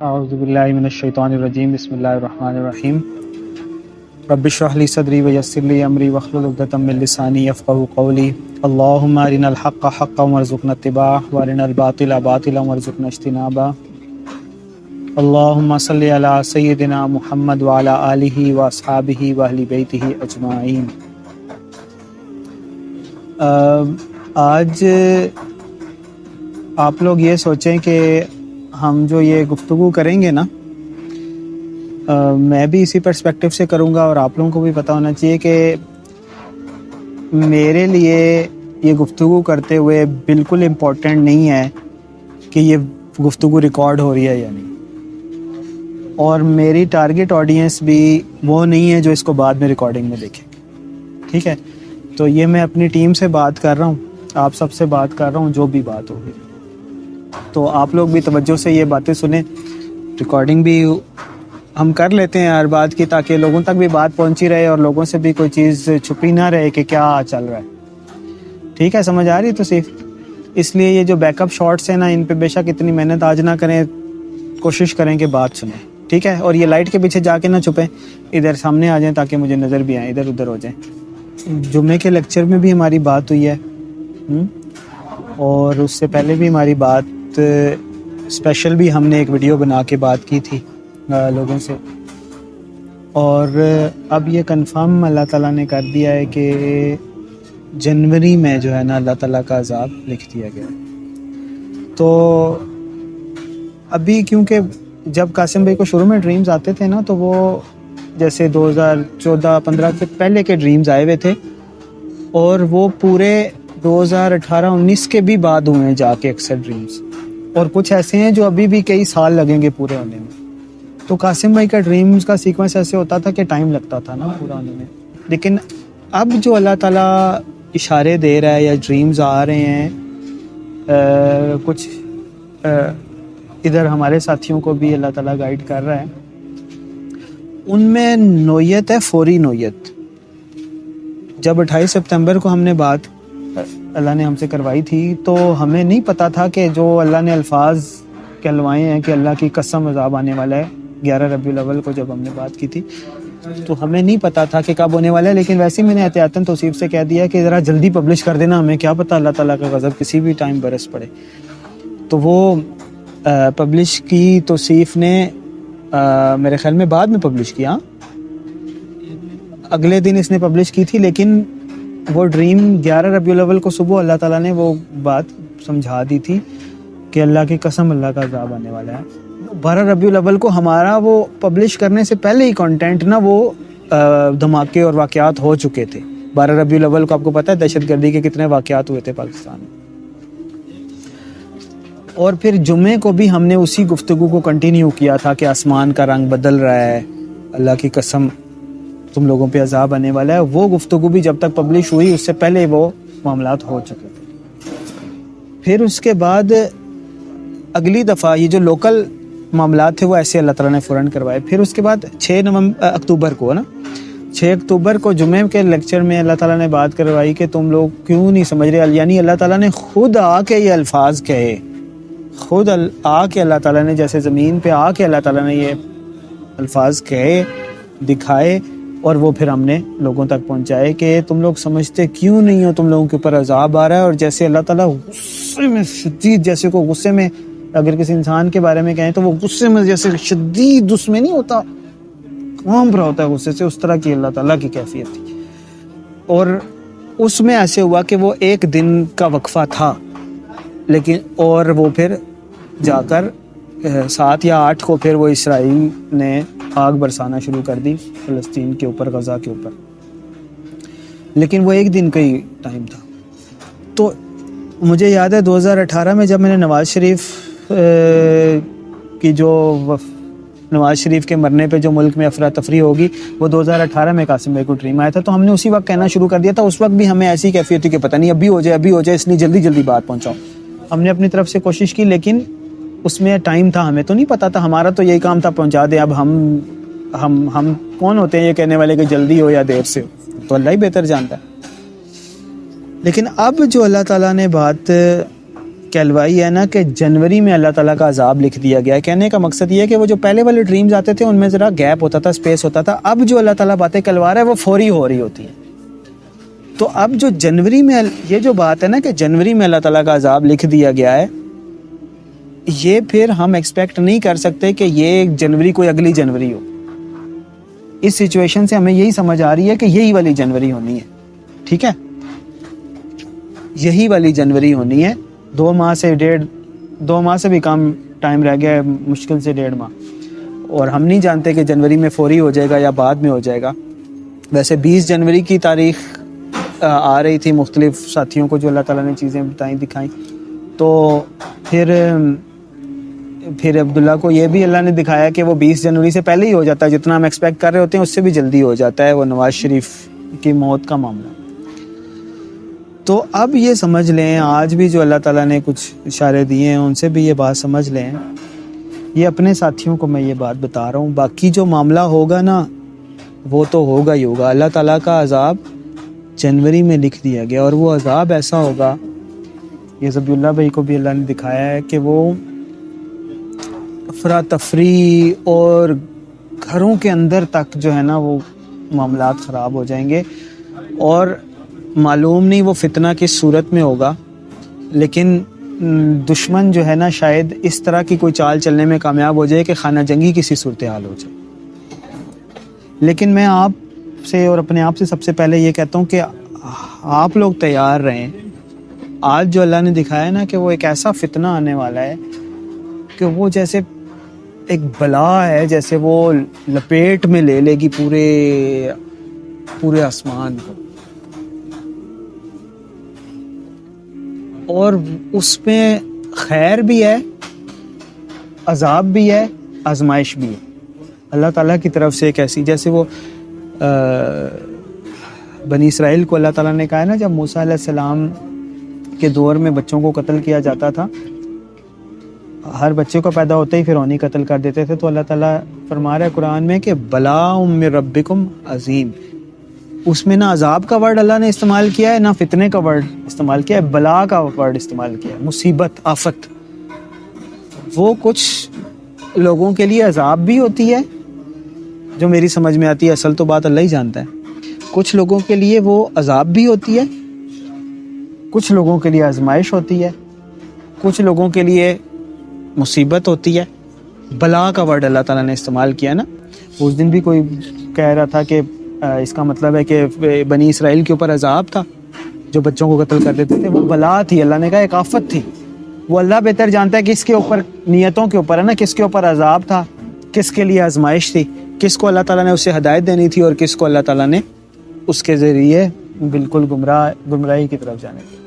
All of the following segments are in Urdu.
اعوذ باللہ من الشیطان الرجیم بسم اللہ الرحمن الرحیم رب اشرح لی صدری ویسر لی امری واحلل عقدۃ من لسانی یفقہوا قولی اللہم ارنا الحق حقا وارزقنا اتباعہ وارنا الباطل باطلا وارزقنا اجتنابہ اللہم صلی علی سیدنا محمد وعلی آلہ واصحابہ واہل بیتہ اجمعین۔ آج آپ لوگ یہ سوچیں کہ ہم جو یہ گفتگو کریں گے نا، میں بھی اسی پرسپیکٹیو سے کروں گا، اور آپ لوگوں کو بھی پتہ ہونا چاہیے کہ میرے لیے یہ گفتگو کرتے ہوئے بالکل امپورٹنٹ نہیں ہے کہ یہ گفتگو ریکارڈ ہو رہی ہے یا نہیں، اور میری ٹارگٹ آڈینس بھی وہ نہیں ہے جو اس کو بعد میں ریکارڈنگ میں دیکھے، ٹھیک ہے؟ تو یہ میں اپنی ٹیم سے بات کر رہا ہوں، آپ سب سے بات کر رہا ہوں، جو بھی بات ہوگی تو آپ لوگ بھی توجہ سے یہ باتیں سنیں۔ ریکارڈنگ بھی ہم کر لیتے ہیں ہر بات کی، تاکہ لوگوں تک بھی بات پہنچی رہے اور لوگوں سے بھی کوئی چیز چھپی نہ رہے کہ کیا چل رہا ہے، ٹھیک ہے؟ سمجھ آ رہی تو صرف اس لیے یہ جو بیک اپ شارٹس ہیں نا، ان پہ بے شک اتنی محنت آج نہ کریں، کوشش کریں کہ بات سنیں، ٹھیک ہے؟ اور یہ لائٹ کے پیچھے جا کے نہ چھپیں، ادھر سامنے آ جائیں تاکہ مجھے نظر بھی آئیں، ادھر ادھر ہو جائیں۔ جمعے کے لیکچر میں بھی ہماری بات ہوئی ہے، اور اس سے پہلے بھی ہماری بات اسپیشل بھی ہم نے ایک ویڈیو بنا کے بات کی تھی لوگوں سے، اور اب یہ کنفرم اللہ تعالیٰ نے کر دیا ہے کہ جنوری میں جو ہے نا اللہ تعالیٰ کا عذاب لکھ دیا گیا ہے۔ تو ابھی کیونکہ جب قاسم بھائی کو شروع میں ڈریمز آتے تھے نا، تو وہ جیسے 2014-15 سے پہلے کے ڈریمز آئے ہوئے تھے، اور وہ پورے 2018-19 کے بھی بعد ہوئے ہیں جا کے اکثر ڈریمز، اور کچھ ایسے ہیں جو ابھی بھی کئی سال لگیں گے پورے ہونے میں۔ تو قاسم بھائی کا ڈریمز کا سیکوینس ایسے ہوتا تھا کہ ٹائم لگتا تھا نا پورا ہونے میں، لیکن اب جو اللہ تعالیٰ اشارے دے رہا ہے یا ڈریمز آ رہے ہیں، کچھ ادھر ہمارے ساتھیوں کو بھی اللہ تعالیٰ گائیڈ کر رہا ہے، ان میں نوعیت ہے فوری نوعیت۔ جب 28 سپتمبر کو ہم نے بات اللہ نے ہم سے کروائی تھی، تو ہمیں نہیں پتا تھا کہ جو اللہ نے الفاظ کہلوائے ہیں کہ اللہ کی قسم عذاب آنے والا ہے 11 ربیع الاول کو، جب ہم نے بات کی تھی تو ہمیں نہیں پتا تھا کہ کب ہونے والا ہے، لیکن ویسے ہی میں نے احتیاطاً توصیف سے کہہ دیا کہ ذرا جلدی پبلش کر دینا، ہمیں کیا پتا اللہ تعالیٰ کا غضب کسی بھی ٹائم برس پڑے۔ تو وہ پبلش کی توصیف نے میرے خیال میں بعد میں پبلش کیا، اگلے دن اس نے پبلش کی تھی، لیکن وہ ڈریم 11 ربیع الاول کو صبح اللہ تعالیٰ نے وہ بات سمجھا دی تھی کہ اللہ کی قسم اللہ کا عذاب آنے والا ہے۔ 12 ربیع الاول کو ہمارا وہ پبلش کرنے سے پہلے ہی کنٹینٹ نا وہ دھماکے اور واقعات ہو چکے تھے۔ 12 ربیع الاول کو آپ کو پتہ ہے دہشت گردی کے کتنے واقعات ہوئے تھے پاکستان میں، اور پھر جمعے کو بھی ہم نے اسی گفتگو کو کنٹینیو کیا تھا کہ آسمان کا رنگ بدل رہا ہے، اللہ کی قسم تم لوگوں پہ عذاب آنے والا ہے۔ وہ گفتگو بھی جب تک پبلش ہوئی اس سے پہلے وہ معاملات ہو چکے تھے۔ پھر اس کے بعد اگلی دفعہ یہ جو لوکل معاملات تھے وہ ایسے اللہ تعالیٰ نے فوراً کروائے۔ پھر اس کے بعد 6 اکتوبر کو نا، 6 اکتوبر کو جمعے کے لیکچر میں اللہ تعالیٰ نے بات کروائی کہ تم لوگ کیوں نہیں سمجھ رہے، یعنی اللہ تعالیٰ نے خود آ کے یہ الفاظ کہے، خود آ کے اللہ تعالیٰ نے جیسے زمین پہ آ کے اللہ تعالیٰ نے یہ الفاظ کہے، دکھائے، اور وہ پھر ہم نے لوگوں تک پہنچائے کہ تم لوگ سمجھتے کیوں نہیں ہو، تم لوگوں کے اوپر عذاب آ رہا ہے۔ اور جیسے اللہ تعالیٰ غصے میں شدید، جیسے کو غصے میں اگر کسی انسان کے بارے میں کہیں تو وہ غصے میں جیسے شدید اس میں نہیں ہوتا، کانپ رہا ہوتا ہے غصے سے، اس طرح کی اللہ تعالیٰ کی کیفیت تھی۔ اور اس میں ایسے ہوا کہ وہ ایک دن کا وقفہ تھا، لیکن اور وہ پھر جا کر 7 یا 8 کو پھر وہ اسرائیل نے آگ برسانا شروع کر دی فلسطین کے اوپر، غزہ کے اوپر، لیکن وہ ایک دن کا ہی ٹائم تھا۔ تو مجھے یاد ہے 2018 میں جب میں نے نواز شریف کی جو نواز شریف کے مرنے پہ جو ملک میں افراتفری ہوگی، وہ 2018 میں قاسم بھائی کو ڈریم آیا تھا، تو ہم نے اسی وقت کہنا شروع کر دیا تھا۔ اس وقت بھی ہمیں ایسی کیفیت تھی کہ پتہ نہیں ابھی ہو جائے، اس لیے جلدی جلدی بات پہنچاؤ۔ ہم نے اپنی طرف سے کوشش کی، لیکن اس میں ٹائم تھا، ہمیں تو نہیں پتا تھا، ہمارا تو یہی کام تھا پہنچا دیں۔ اب ہم کون ہوتے ہیں یہ کہنے والے کہ جلدی ہو یا دیر سے ہو، تو اللہ ہی بہتر جانتا ہے۔ لیکن اب جو اللہ تعالیٰ نے بات کہلوائی ہے نا کہ جنوری میں اللہ تعالیٰ کا عذاب لکھ دیا گیا ہے. کہنے کا مقصد یہ ہے کہ وہ جو پہلے والے ڈریمز آتے تھے ان میں ذرا گیپ ہوتا تھا, اسپیس ہوتا تھا. اب جو اللہ تعالیٰ باتیں کہلوا رہا ہے وہ فوری ہو رہی ہوتی ہیں. تو اب جو جنوری میں یہ جو بات ہے نا کہ جنوری میں اللہ تعالیٰ کا عذاب لکھ دیا گیا ہے, یہ پھر ہم ایکسپیکٹ نہیں کر سکتے کہ یہ جنوری کوئی اگلی جنوری ہو. اس سچویشن سے ہمیں یہی سمجھ آ رہی ہے کہ یہی والی جنوری ہونی ہے. ٹھیک ہے, یہی والی جنوری ہونی ہے. 2 ماہ سے بھی کم ٹائم رہ گیا ہے, مشکل سے 1.5 ماہ. اور ہم نہیں جانتے کہ جنوری میں فوری ہو جائے گا یا بعد میں ہو جائے گا. ویسے 20 جنوری کی تاریخ آ رہی تھی مختلف ساتھیوں کو جو اللہ تعالیٰ نے چیزیں بتائیں دکھائیں. تو پھر عبداللہ کو یہ بھی اللہ نے دکھایا کہ وہ 20 جنوری سے پہلے ہی ہو جاتا ہے. جتنا ہم ایکسپیکٹ کر رہے ہوتے ہیں اس سے بھی جلدی ہو جاتا ہے وہ نواز شریف کی موت کا معاملہ. تو اب یہ سمجھ لیں, آج بھی جو اللہ تعالیٰ نے کچھ اشارے دیے ہیں ان سے بھی یہ بات سمجھ لیں. یہ اپنے ساتھیوں کو میں یہ بات بتا رہا ہوں. باقی جو معاملہ ہوگا نا وہ تو ہوگا ہی ہوگا. اللہ تعالیٰ کا عذاب جنوری میں لکھ دیا گیا, اور وہ عذاب ایسا ہوگا, یہ ذبی اللہ بھائی کو بھی اللہ نے دکھایا ہے کہ وہ افراتفری اور گھروں کے اندر تک جو ہے نا وہ معاملات خراب ہو جائیں گے. اور معلوم نہیں وہ فتنہ کس صورت میں ہوگا, لیکن دشمن جو ہے نا شاید اس طرح کی کوئی چال چلنے میں کامیاب ہو جائے کہ خانہ جنگی کسی صورتحال ہو جائے. لیکن میں آپ سے اور اپنے آپ سے سب سے پہلے یہ کہتا ہوں کہ آپ لوگ تیار رہیں. آج جو اللہ نے دکھایا نا کہ وہ ایک ایسا فتنہ آنے والا ہے کہ وہ جیسے ایک بلا ہے, جیسے وہ لپیٹ میں لے لے گی پورے آسمان کو, اور اس میں خیر بھی ہے, عذاب بھی ہے, آزمائش بھی ہے. اللہ تعالیٰ کی طرف سے ایک ایسی, جیسے وہ بنی اسرائیل کو اللہ تعالیٰ نے کہا ہے نا, جب موسیٰ علیہ السلام کے دور میں بچوں کو قتل کیا جاتا تھا, ہر بچے کو پیدا ہوتے ہی فرعونی قتل کر دیتے تھے. تو اللہ تعالیٰ فرما رہا ہے قرآن میں کہ بلاء من ربکم عظیم. اس میں نہ عذاب کا ورڈ اللہ نے استعمال کیا ہے, نہ فتنے کا ورڈ استعمال کیا ہے, بلا کا ورڈ استعمال کیا ہے, مصیبت, آفت. وہ کچھ لوگوں کے لیے عذاب بھی ہوتی ہے جو میری سمجھ میں آتی ہے, اصل تو بات اللہ ہی جانتا ہے. کچھ لوگوں کے لیے وہ عذاب بھی ہوتی ہے, کچھ لوگوں کے لیے آزمائش ہوتی ہے, کچھ لوگوں کے لیے مصیبت ہوتی ہے. بلا کا ورڈ اللہ تعالیٰ نے استعمال کیا نا. اس دن بھی کوئی کہہ رہا تھا کہ اس کا مطلب ہے کہ بنی اسرائیل کے اوپر عذاب تھا جو بچوں کو قتل کر دیتے تھے, وہ بلا تھی. اللہ نے کہا ایک آفت تھی. وہ اللہ بہتر جانتا ہے کس کے اوپر, نیتوں کے اوپر ہے نا, کس کے اوپر عذاب تھا, کس کے لیے آزمائش تھی, کس کو اللہ تعالیٰ نے اسے ہدایت دینی تھی اور کس کو اللہ تعالیٰ نے اس کے ذریعے بالکل گمراہی کی طرف جانے تھی.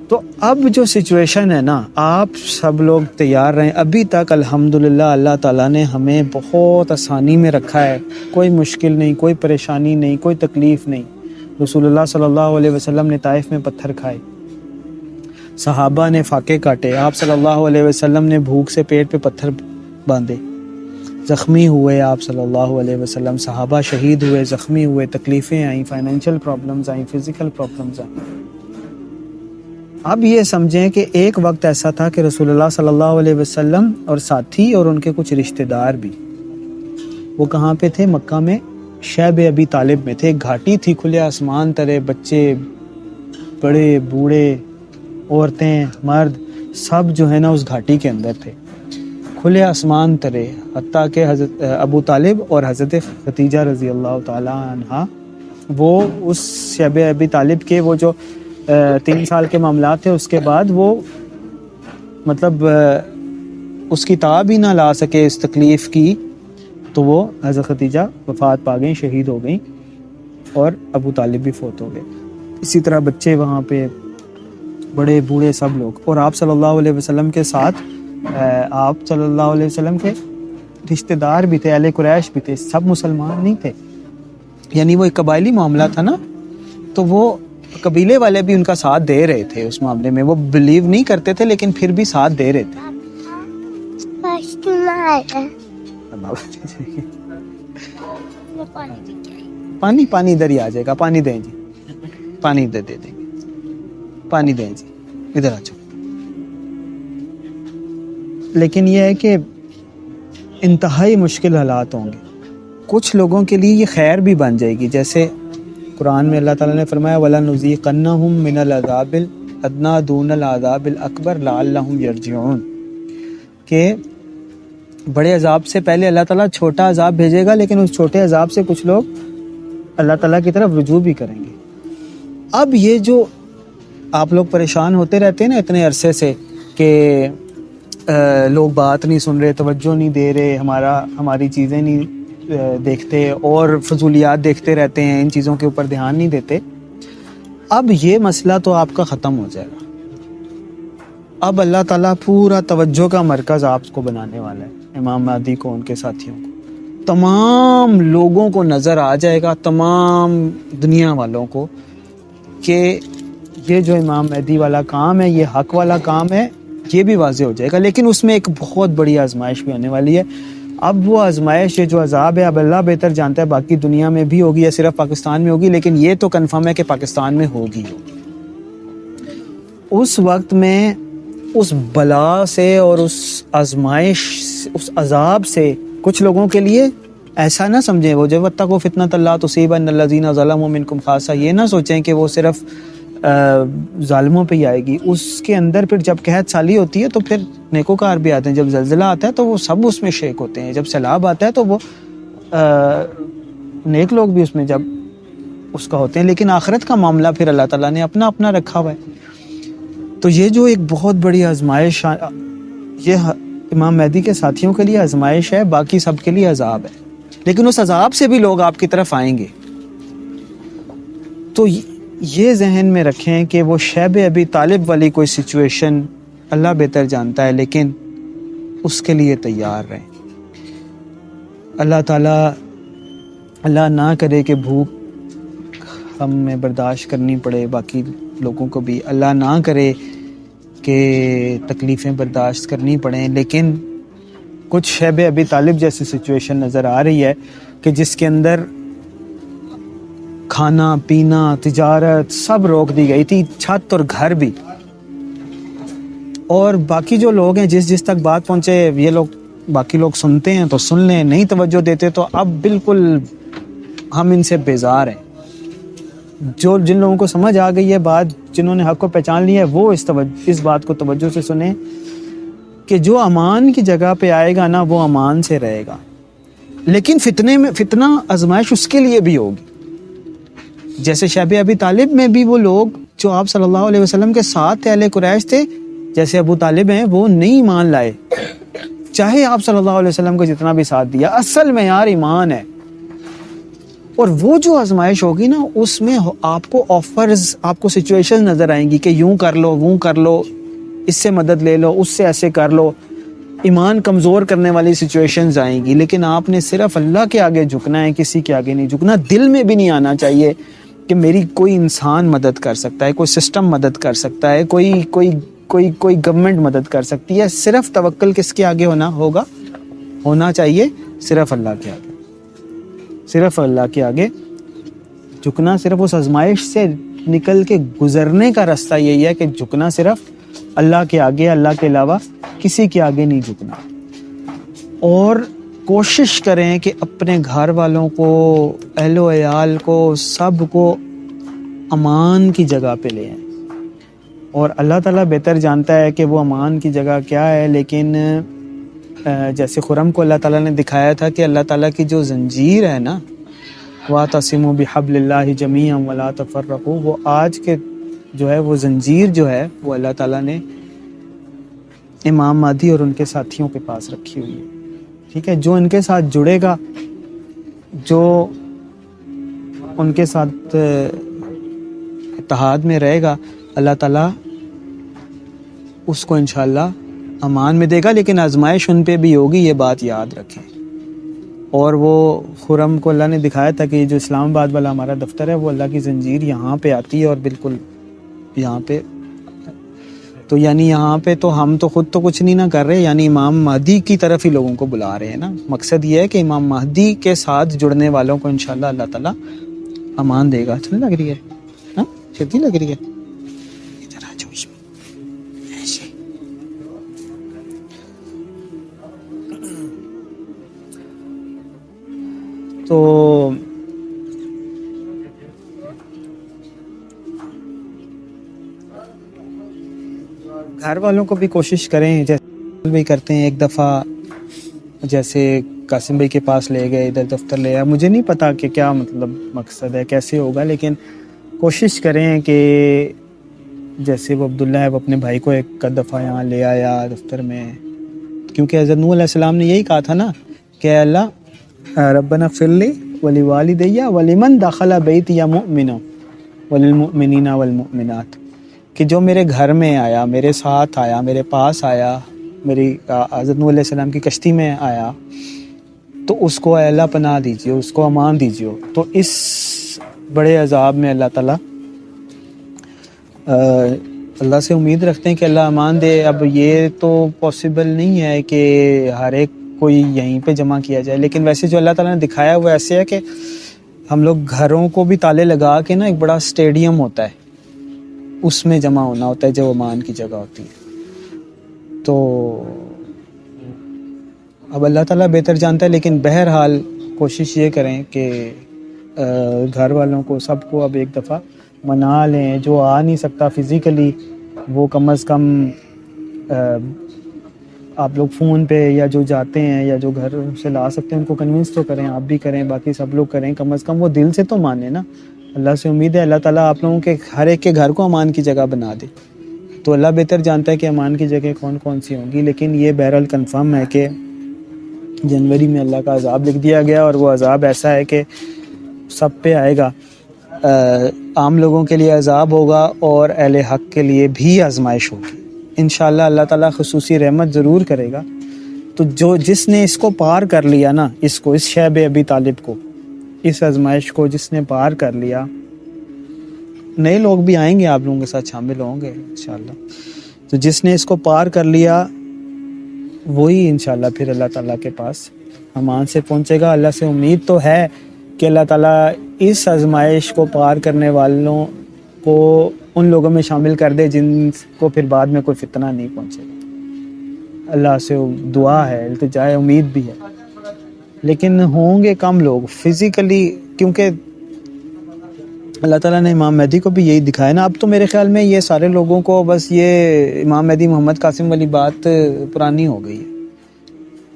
تو اب جو سچویشن ہے نا, آپ سب لوگ تیار رہیں. ابھی تک الحمدللہ اللہ تعالیٰ نے ہمیں بہت آسانی میں رکھا ہے, کوئی مشکل نہیں, کوئی پریشانی نہیں, کوئی تکلیف نہیں. رسول اللہ صلی اللہ علیہ وسلم نے طائف میں پتھر کھائے, صحابہ نے فاقے کاٹے, آپ صلی اللہ علیہ وسلم نے بھوک سے پیٹ پہ پتھر باندھے, زخمی ہوئے آپ صلی اللہ علیہ وسلم, صحابہ شہید ہوئے, زخمی ہوئے, تکلیفیں آئیں, فائنینشیل پرابلمز آئیں, فزیکل پرابلمز آئیں. اب یہ سمجھیں کہ ایک وقت ایسا تھا کہ رسول اللہ صلی اللہ علیہ وسلم اور ساتھی اور ان کے کچھ رشتہ دار بھی, وہ کہاں پہ تھے؟ مکہ میں شیب ابی طالب میں تھے. ایک گھاٹی تھی, کھلے آسمان تلے, بچے, بڑے, بوڑھے, عورتیں, مرد, سب جو ہے نا اس گھاٹی کے اندر تھے, کھلے آسمان تلے. حتیٰ کہ حضرت ابو طالب اور حضرت ختیجہ رضی اللہ تعالی عنہا, وہ اس شیب ابی طالب کے وہ جو 3 سال کے معاملات تھے, اس کے بعد وہ مطلب اس کی تاب ہی نہ لا سکے اس تکلیف کی, تو وہ حضرت ختیجہ وفات پا گئیں, شہید ہو گئیں, اور ابو طالب بھی فوت ہو گئے. اسی طرح بچے وہاں پہ, بڑے بوڑھے, سب لوگ. اور آپ صلی اللہ علیہ وسلم کے ساتھ آپ صلی اللہ علیہ وسلم کے رشتہ دار بھی تھے, اہل قریش بھی تھے, سب مسلمان نہیں تھے. یعنی وہ ایک قبائلی معاملہ تھا نا, تو وہ قبیلے والے بھی ان کا ساتھ دے رہے تھے اس معاملے میں. وہ بلیو نہیں کرتے تھے لیکن پھر بھی ساتھ دے رہے تھے. پانی ادھر ہی آ جائے گا, پانی دیں جی, پانی ادھر دے دیں گے, پانی دیں جی, ادھر آ جاؤ. لیکن یہ ہے کہ انتہائی مشکل حالات ہوں گے. کچھ لوگوں کے لیے یہ خیر بھی بن جائے گی. جیسے قرآن میں اللہ تعالیٰ نے فرمایا وَلَنُذِيقَنَّهُم مِّنَ الْعَذَابِ الْأَدْنَىٰ دُونَ الْعَذَابِ الْأَكْبَرِ لَعَلَّهُمْ يَرْجِعُونَ, کہ بڑے عذاب سے پہلے اللہ تعالیٰ چھوٹا عذاب بھیجے گا, لیکن اس چھوٹے عذاب سے کچھ لوگ اللہ تعالیٰ کی طرف رجوع بھی کریں گے. اب یہ جو آپ لوگ پریشان ہوتے رہتے ہیں نا اتنے عرصے سے کہ لوگ بات نہیں سن رہے, توجہ نہیں دے رہے, ہماری چیزیں نہیں دیکھتے اور فضولیات دیکھتے رہتے ہیں, ان چیزوں کے اوپر دھیان نہیں دیتے, اب یہ مسئلہ تو آپ کا ختم ہو جائے گا. اب اللہ تعالیٰ پورا توجہ کا مرکز آپ کو بنانے والا ہے, امام مہدی کو, ان کے ساتھیوں کو, تمام لوگوں کو نظر آ جائے گا, تمام دنیا والوں کو, کہ یہ جو امام مہدی والا کام ہے یہ حق والا کام ہے, یہ بھی واضح ہو جائے گا. لیکن اس میں ایک بہت بڑی آزمائش بھی آنے والی ہے. اب وہ آزمائش جو عذاب ہے اب اللہ بہتر جانتا ہے باقی دنیا میں بھی ہوگی یا صرف پاکستان میں ہوگی, لیکن یہ تو کنفرم ہے کہ پاکستان میں ہوگی. اس وقت میں اس بلا سے اور اس آزمائش, اس عذاب سے کچھ لوگوں کے لیے ایسا نہ سمجھیں وہ جو وَاتَّقُوا فِتْنَةً لَا تُصِيبَنَّ الَّذِينَ ظَلَمُوا مِنْكُمْ خَاصَّةً, یہ نہ سوچیں کہ وہ صرف ظالموں پہ ہی آئے گی. اس کے اندر پھر جب قحط سالی ہوتی ہے تو پھر نیکوکار بھی آتے ہیں, جب زلزلہ آتا ہے تو وہ سب اس میں شریک ہوتے ہیں, جب سیلاب آتا ہے تو وہ نیک لوگ بھی اس میں جب اس کا ہوتے ہیں. لیکن آخرت کا معاملہ پھر اللہ تعالیٰ نے اپنا اپنا رکھا ہوا ہے. تو یہ جو ایک بہت بڑی آزمائش, یہ امام مہدی کے ساتھیوں کے لیے آزمائش ہے, باقی سب کے لیے عذاب ہے. لیکن اس عذاب سے بھی لوگ آپ کی طرف آئیں گے. تو یہ ذہن میں رکھیں کہ وہ شیب ابی طالب والی کوئی سچویشن اللہ بہتر جانتا ہے, لیکن اس کے لیے تیار رہیں. اللہ تعالیٰ اللہ نہ کرے کہ بھوک ہم میں برداشت کرنی پڑے, باقی لوگوں کو بھی اللہ نہ کرے کہ تکلیفیں برداشت کرنی پڑیں, لیکن کچھ شیب ابی طالب جیسی سچویشن نظر آ رہی ہے کہ جس کے اندر کھانا پینا تجارت سب روک دی گئی تھی, چھت اور گھر بھی. اور باقی جو لوگ ہیں جس تک بات پہنچے, یہ لوگ باقی لوگ سنتے ہیں تو سن لیں, نہیں توجہ دیتے تو اب بالکل ہم ان سے بیزار ہیں. جن لوگوں کو سمجھ آ گئی ہے بات, جنہوں نے حق کو پہچان لیا ہے, وہ اس بات کو توجہ سے سنیں کہ جو امان کی جگہ پہ آئے گا نا وہ امان سے رہے گا, لیکن فتنہ آزمائش اس کے لیے بھی ہوگی. جیسے شیب ابی طالب میں بھی وہ لوگ جو آپ صلی اللہ علیہ وسلم کے ساتھ اہل قریش تھے, جیسے ابو طالب ہیں, وہ نہیں ایمان لائے, چاہے آپ صلی اللہ علیہ وسلم کو جتنا بھی ساتھ دیا. اصل معیار ایمان ہے. اور وہ جو آزمائش ہوگی نا اس میں آپ کو آفرز, آپ کو سچویشن نظر آئیں گی کہ یوں کر لو, وہ کر لو, اس سے مدد لے لو, اس سے ایسے کر لو, ایمان کمزور کرنے والی سچویشنز آئیں گی. لیکن آپ نے صرف اللہ کے آگے جھکنا ہے, کسی کے آگے نہیں جھکنا. دل میں بھی نہیں آنا چاہیے کہ میری کوئی انسان مدد کر سکتا ہے, کوئی سسٹم مدد کر سکتا ہے, کوئی گورنمنٹ مدد کر سکتی ہے. صرف توکل کس کے آگے ہونا چاہیے, صرف اللہ کے آگے, صرف اللہ کے آگے جھکنا. صرف اس آزمائش سے نکل کے گزرنے کا راستہ یہی ہے کہ جھکنا صرف اللہ کے آگے, اللہ کے علاوہ کسی کے آگے نہیں جھکنا. اور کوشش کریں کہ اپنے گھر والوں کو, اہل و عیال کو, سب کو امان کی جگہ پہ لے آئیں. اور اللہ تعالیٰ بہتر جانتا ہے کہ وہ امان کی جگہ کیا ہے. لیکن جیسے خرم کو اللہ تعالیٰ نے دکھایا تھا کہ اللہ تعالیٰ کی جو زنجیر ہے نا, وَاعْتَصِمُوا بِحَبْلِ اللَّهِ جَمِيعًا وَلَا تَفَرَّقُوا, وہ آج کے جو ہے وہ زنجیر جو ہے وہ اللہ تعالیٰ نے امام مہدی اور ان کے ساتھیوں کے پاس رکھی ہوئی ہے. ٹھیک ہے, جو ان کے ساتھ جڑے گا, جو ان کے ساتھ اتحاد میں رہے گا, اللہ تعالیٰ اس کو انشاءاللہ امان میں دے گا. لیکن آزمائش ان پہ بھی ہوگی, یہ بات یاد رکھیں. اور وہ خرم کو اللہ نے دکھایا تھا کہ یہ جو اسلام آباد والا ہمارا دفتر ہے وہ اللہ کی زنجیر یہاں پہ آتی ہے, اور بالکل یہاں پہ, تو یعنی یہاں پہ تو ہم تو خود تو کچھ نہیں نہ کر رہے, یعنی امام مہدی کی طرف ہی لوگوں کو بلا رہے ہیں نا. مقصد یہ ہے کہ امام مہدی کے ساتھ جڑنے والوں کو انشاءاللہ اللہ تعالیٰ امان دے گا. اچھا لگ رہی ہے, ہاں شدی لگ رہی ہے. تو گھر والوں کو بھی کوشش کریں، جیسے بھی کرتے ہیں، ایک دفعہ جیسے قاسم بھائی کے پاس لے گئے، ادھر دفتر لے آیا، مجھے نہیں پتا کہ کیا مطلب مقصد ہے، کیسے ہوگا، لیکن کوشش کریں کہ جیسے وہ عبداللہ ہے، وہ اپنے بھائی کو ایک دفعہ یہاں لے آیا دفتر میں، کیونکہ حضرت نوح علیہ السلام نے یہی کہا تھا نا کہ اللہ ربنا اغفر لی ولوالدی ولمن دخل بیتی مؤمنا وللمؤمنین والمؤمنات، کہ جو میرے گھر میں آیا، میرے ساتھ آیا، میرے پاس آیا، میری حضرت نوح علیہ السلام کی کشتی میں آیا، تو اس کو اے اللہ پناہ دیجیے، اس کو امان دیجیے۔ تو اس بڑے عذاب میں اللہ تعالیٰ اللہ سے امید رکھتے ہیں کہ اللہ امان دے۔ اب یہ تو پاسبل نہیں ہے کہ ہر ایک کوئی یہیں پہ جمع کیا جائے، لیکن ویسے جو اللہ تعالیٰ نے دکھایا وہ ایسے ہے کہ ہم لوگ گھروں کو بھی تالے لگا کے نا، ایک بڑا اسٹیڈیم ہوتا ہے، اس میں جمع ہونا ہوتا ہے جو امان کی جگہ ہوتی ہے۔ تو اب اللہ تعالیٰ بہتر جانتا ہے، لیکن بہرحال کوشش یہ کریں کہ گھر والوں کو، سب کو اب ایک دفعہ منا لیں۔ جو آ نہیں سکتا فزیکلی، وہ کم از کم آپ لوگ فون پہ یا جو جاتے ہیں یا جو گھر سے لا سکتے ہیں ان کو کنونس تو کریں، آپ بھی کریں، باقی سب لوگ کریں، کم از کم وہ دل سے تو مانے نا۔ اللہ سے امید ہے اللہ تعالیٰ آپ لوگوں کے ہر ایک کے گھر کو امان کی جگہ بنا دے۔ تو اللہ بہتر جانتا ہے کہ امان کی جگہ کون کون سی ہوں گی، لیکن یہ بہرحال کنفرم ہے کہ جنوری میں اللہ کا عذاب لکھ دیا گیا، اور وہ عذاب ایسا ہے کہ سب پہ آئے گا۔ عام لوگوں کے لیے عذاب ہوگا اور اہل حق کے لیے بھی آزمائش ہوگی۔ انشاءاللہ اللہ تعالیٰ خصوصی رحمت ضرور کرے گا۔ تو جس نے اس کو پار کر لیا نا، اس شیب ابی طالب کو، اس آزمائش کو جس نے پار کر لیا، نئے لوگ بھی آئیں گے آپ لوگوں کے ساتھ شامل ہوں گے انشاءاللہ۔ تو جس نے اس کو پار کر لیا وہی انشاءاللہ پھر اللہ تعالیٰ کے پاس امان سے پہنچے گا۔ اللہ سے امید تو ہے کہ اللہ تعالیٰ اس آزمائش کو پار کرنے والوں کو ان لوگوں میں شامل کر دے جن کو پھر بعد میں کوئی فتنہ نہیں پہنچے گا۔ اللہ سے دعا ہے، التجا ہے، امید بھی ہے، لیکن ہوں گے کم لوگ فزیکلی، کیونکہ اللہ تعالیٰ نے امام مہدی کو بھی یہی دکھایا نا۔ اب تو میرے خیال میں یہ سارے لوگوں کو بس یہ امام مہدی محمد قاسم والی بات پرانی ہو گئی ہے،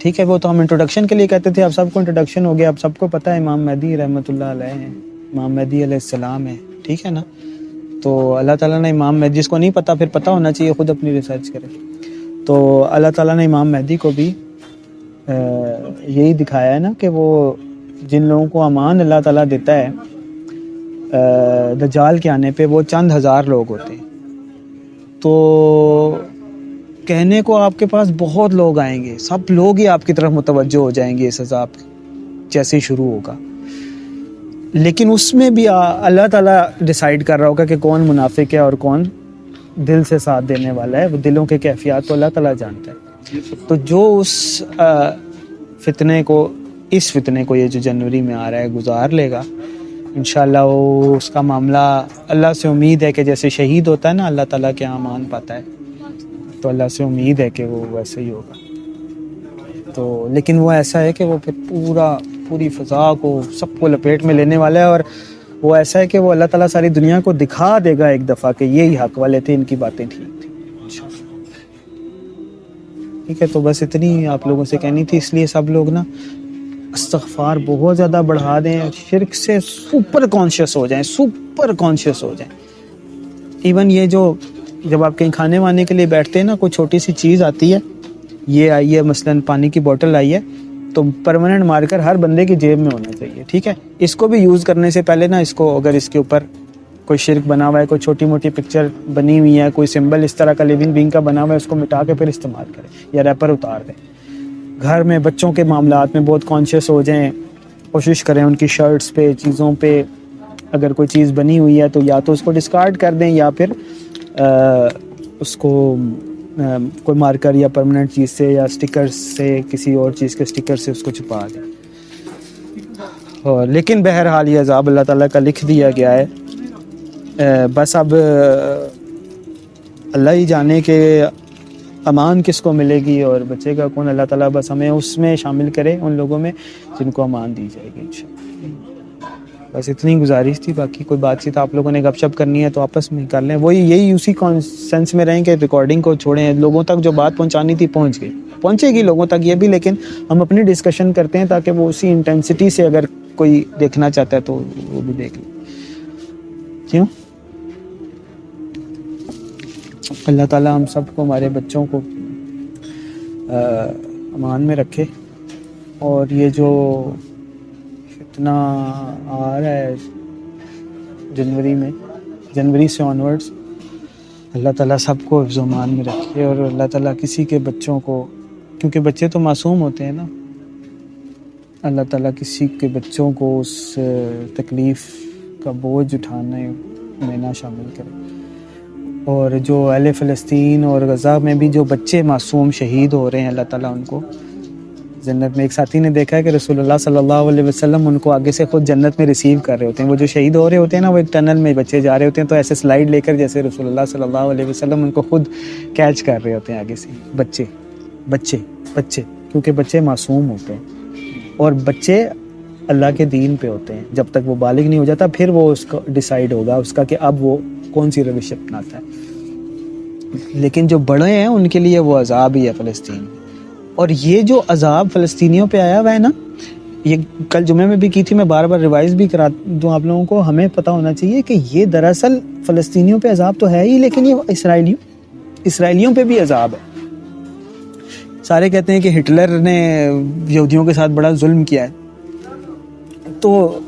ٹھیک ہے۔ وہ تو ہم انٹروڈکشن کے لیے کہتے تھے، اب سب کو انٹروڈکشن ہو گیا، اب سب کو پتہ ہے امام مہدی رحمۃ اللہ علیہ ہیں، امام مہدی علیہ السلام ہے، ٹھیک ہے نا۔ تو اللہ تعالیٰ نے امام مہدی، جس کو نہیں پتہ پھر پتہ ہونا چاہیے، خود اپنی ریسرچ کرے۔ تو اللہ تعالیٰ نے امام مہدی کو بھی یہی دکھایا ہے نا کہ وہ جن لوگوں کو امان اللہ تعالیٰ دیتا ہے دجال کے آنے پہ، وہ چند ہزار لوگ ہوتے ہیں۔ تو کہنے کو آپ کے پاس بہت لوگ آئیں گے، سب لوگ ہی آپ کی طرف متوجہ ہو جائیں گے اس عذاب جیسے ہی شروع ہوگا، لیکن اس میں بھی اللہ تعالیٰ ڈیسائیڈ کر رہا ہوگا کہ کون منافق ہے اور کون دل سے ساتھ دینے والا ہے۔ وہ دلوں کے کیفیات تو اللہ تعالیٰ جانتا ہے۔ تو جو اس فتنے کو یہ جو جنوری میں آ رہا ہے گزار لے گا انشاءاللہ، وہ اس کا معاملہ اللہ سے امید ہے کہ جیسے شہید ہوتا ہے نا اللہ تعالیٰ کے امان پاتا ہے، تو اللہ سے امید ہے کہ وہ ویسے ہی ہوگا۔ تو لیکن وہ ایسا ہے کہ وہ پھر پوری فضا کو، سب کو لپیٹ میں لینے والا ہے، اور وہ ایسا ہے کہ وہ اللہ تعالیٰ ساری دنیا کو دکھا دے گا ایک دفعہ کہ یہی حق والے تھے، ان کی باتیں ٹھیک تھیں انشاءاللہ۔ ٹھیک ہے، تو بس اتنی آپ لوگوں سے کہنی تھی۔ اس لیے سب لوگ نا استغفار بہت زیادہ بڑھا دیں، شرک سے سپر کانشیس ہو جائیں، سپر کانشیس ہو جائیں۔ ایون یہ جو جب آپ کہیں کھانے وانے کے لیے بیٹھتے ہیں نا، کوئی چھوٹی سی چیز آتی ہے، یہ آئی ہے مثلاً پانی کی بوٹل آئی ہے، تو پرماننٹ مارکر ہر بندے کی جیب میں ہونا چاہیے، ٹھیک ہے۔ اس کو بھی یوز کرنے سے پہلے نا، اس کو اگر اس کے اوپر کوئی شرک بنا ہوا ہے، کوئی چھوٹی موٹی پکچر بنی ہوئی ہے، کوئی سمبل اس طرح کا لیونگ بینگ کا بنا ہوا ہے، اس کو مٹا کے پھر استعمال کریں یا ریپر اتار دیں۔ گھر میں بچوں کے معاملات میں بہت کانشیس ہو جائیں، کوشش کریں ان کی شرٹس پہ، چیزوں پہ اگر کوئی چیز بنی ہوئی ہے تو یا تو اس کو ڈسکارڈ کر دیں، یا پھر اس کو کوئی مارکر یا پرماننٹ چیز سے یا سٹیکر سے، کسی اور چیز کے سٹیکر سے اس کو چھپا دیں۔ لیکن بہرحال یہ عذاب اللہ تعالیٰ کا لکھ دیا گیا ہے۔ بس اب اللہ ہی جانے کہ امان کس کو ملے گی اور بچے کا کون. اللہ تعالیٰ بس ہمیں اس میں شامل کرے, ان لوگوں میں جن کو امان دی جائے گی انشاءاللہ. بس اتنی گزارش تھی, باقی کوئی بات چیت آپ لوگوں نے گپ شپ کرنی ہے تو آپس میں کر لیں. وہی یہی اسی سینس میں رہیں کہ ریکارڈنگ کو چھوڑیں, لوگوں تک جو بات پہنچانی تھی پہنچ گئی, پہنچے گی لوگوں تک یہ بھی, لیکن ہم اپنی ڈسکشن کرتے ہیں تاکہ وہ اسی انٹینسٹی سے اگر کوئی دیکھنا چاہتا ہے تو وہ بھی دیکھ لے. کیوں؟ اللہ تعالیٰ ہم سب کو, ہمارے بچوں کو امان میں رکھے, اور یہ جو فتنہ آ رہا ہے جنوری سے آنورڈز, اللہ تعالیٰ سب کو حفظ و امان میں رکھے, اور اللہ تعالیٰ کسی کے بچوں کو, کیونکہ بچے تو معصوم ہوتے ہیں نا, اللہ تعالیٰ کسی کے بچوں کو اس تکلیف کا بوجھ اٹھانے میں نہ شامل کرے. اور جو اہل فلسطین اور غزہ میں بھی جو بچے معصوم شہید ہو رہے ہیں, اللہ تعالیٰ ان کو جنت میں. ایک ساتھی نے دیکھا ہے کہ رسول اللہ صلی اللہ علیہ وسلم ان کو آگے سے خود جنت میں ریسیو کر رہے ہوتے ہیں. وہ جو شہید ہو رہے ہوتے ہیں نا, وہ ایک ٹنل میں بچے جا رہے ہوتے ہیں, تو ایسے سلائیڈ لے کر جیسے رسول اللہ صلی اللہ علیہ وسلم ان کو خود کیچ کر رہے ہوتے ہیں آگے سے. بچے کیونکہ بچے معصوم ہوتے ہیں, اور بچے اللہ کے دین پہ ہوتے ہیں. جب تک وہ بالغ نہیں ہو جاتا پھر وہ اس کو ڈیسائیڈ ہوگا اس کا کہ اب وہ کون سی روش اپناتا ہے. لیکن جو بڑے ہیں ان کے لیے وہ عذاب ہی ہے فلسطین. اور یہ جو عذاب فلسطینیوں پہ آیا ہوا ہے نا, یہ کل جمعے میں بھی کی تھی, میں بار بار ریوائز بھی کرا دوں آپ لوگوں کو. ہمیں پتہ ہونا چاہیے کہ یہ دراصل فلسطینیوں پہ عذاب تو ہے ہی, لیکن یہ اسرائیلیوں پہ بھی عذاب ہے. سارے کہتے ہیں کہ ہٹلر نے یہودیوں کے ساتھ بڑا ظلم کیا ہے, تو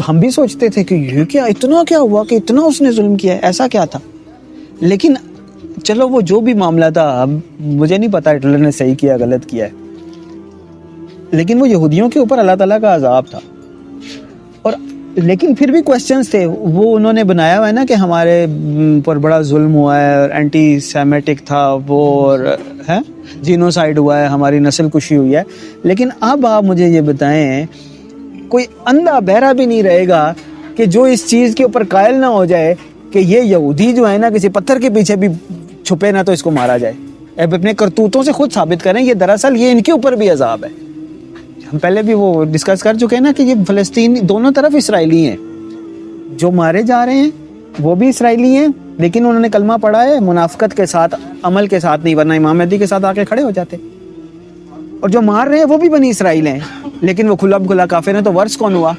ہم بھی سوچتے تھے کہ یہ کیا, اتنا کیا ہوا کہ اتنا اس نے ظلم کیا ہے, ایسا کیا تھا. لیکن چلو وہ جو بھی معاملہ تھا, اب مجھے نہیں پتا ہٹلر نے صحیح کیا غلط کیا ہے, لیکن وہ یہودیوں کے اوپر اللہ تعالیٰ کا عذاب تھا. اور لیکن پھر بھی کوسچنز تھے, وہ انہوں نے بنایا ہوا ہے نا کہ ہمارے پر بڑا ظلم ہوا ہے, اور اینٹی سیمیٹک تھا وہ, اور ہے جینوسائیڈ ہوا ہے, ہماری نسل کشی ہوئی ہے. لیکن اب آپ مجھے یہ بتائیں, کوئی اندھا بہرا بھی نہیں رہے گا کہ جو اس چیز کے اوپر قائل نہ ہو جائے کہ یہ یہودی جو ہے نا کسی پتھر کے پیچھے بھی چھپے نہ تو اس کو مارا جائے. اب اپنے کرتوتوں سے خود ثابت کریں یہ دراصل یہ ان کے اوپر بھی عذاب ہے. ہم پہلے بھی وہ ڈسکس کر چکے ہیں نا کہ یہ فلسطین دونوں طرف اسرائیلی ہیں, جو مارے جا رہے ہیں وہ بھی اسرائیلی ہیں, لیکن انہوں نے کلمہ پڑھا ہے منافقت کے ساتھ, عمل کے ساتھ نہیں, ورنہ امام مہدی کے ساتھ آ کے کھڑے ہو جاتے. اور جو مار رہے ہیں وہ بھی بنی اسرائیل ہیں, لیکن وہ کھلا کافر ہیں. تو ورس کون ہوا؟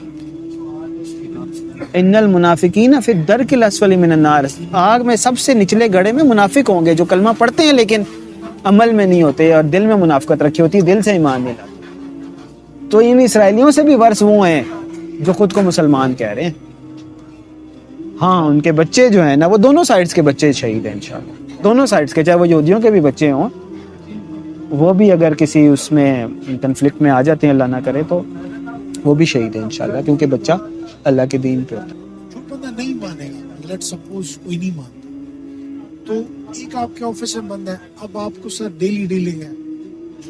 ان المنافقین فی الدرک الاسفل من النار, آگ میں سب سے نچلے گڑھے میں منافق ہوں گے جو کلمہ پڑھتے ہیں لیکن عمل میں نہیں ہوتے, اور دل میں منافقت رکھی ہوتی ہے, دل سے ایمان نہیں لاتے. تو ان اسرائیلیوں سے بھی ورس وہ ہیں جو خود کو مسلمان کہہ رہے ہیں. ہاں ان کے بچے جو ہیں نا, وہ دونوں سائڈز کے بچے شہید ہیں انشاءاللہ, دونوں سائڈز کے, چاہے وہ یہودیوں کے بھی بچے ہوں, وہ بھی اگر کسی اس میں کنفلکٹ میں آ جاتے ہیں, اللہ نہ کرے, تو وہ بھی شہید ہیں انشاءاللہ, کیونکہ بچہ اللہ کے دین پہ ہوتا ہے. جو بندہ نہیں مانے گا, لیٹ سپوز کوئی نہیں مانتا, تو ایک آپ کے آفس میں بندہ ہے, اب آپ کو سر ڈیلی ڈیلنگ ہے,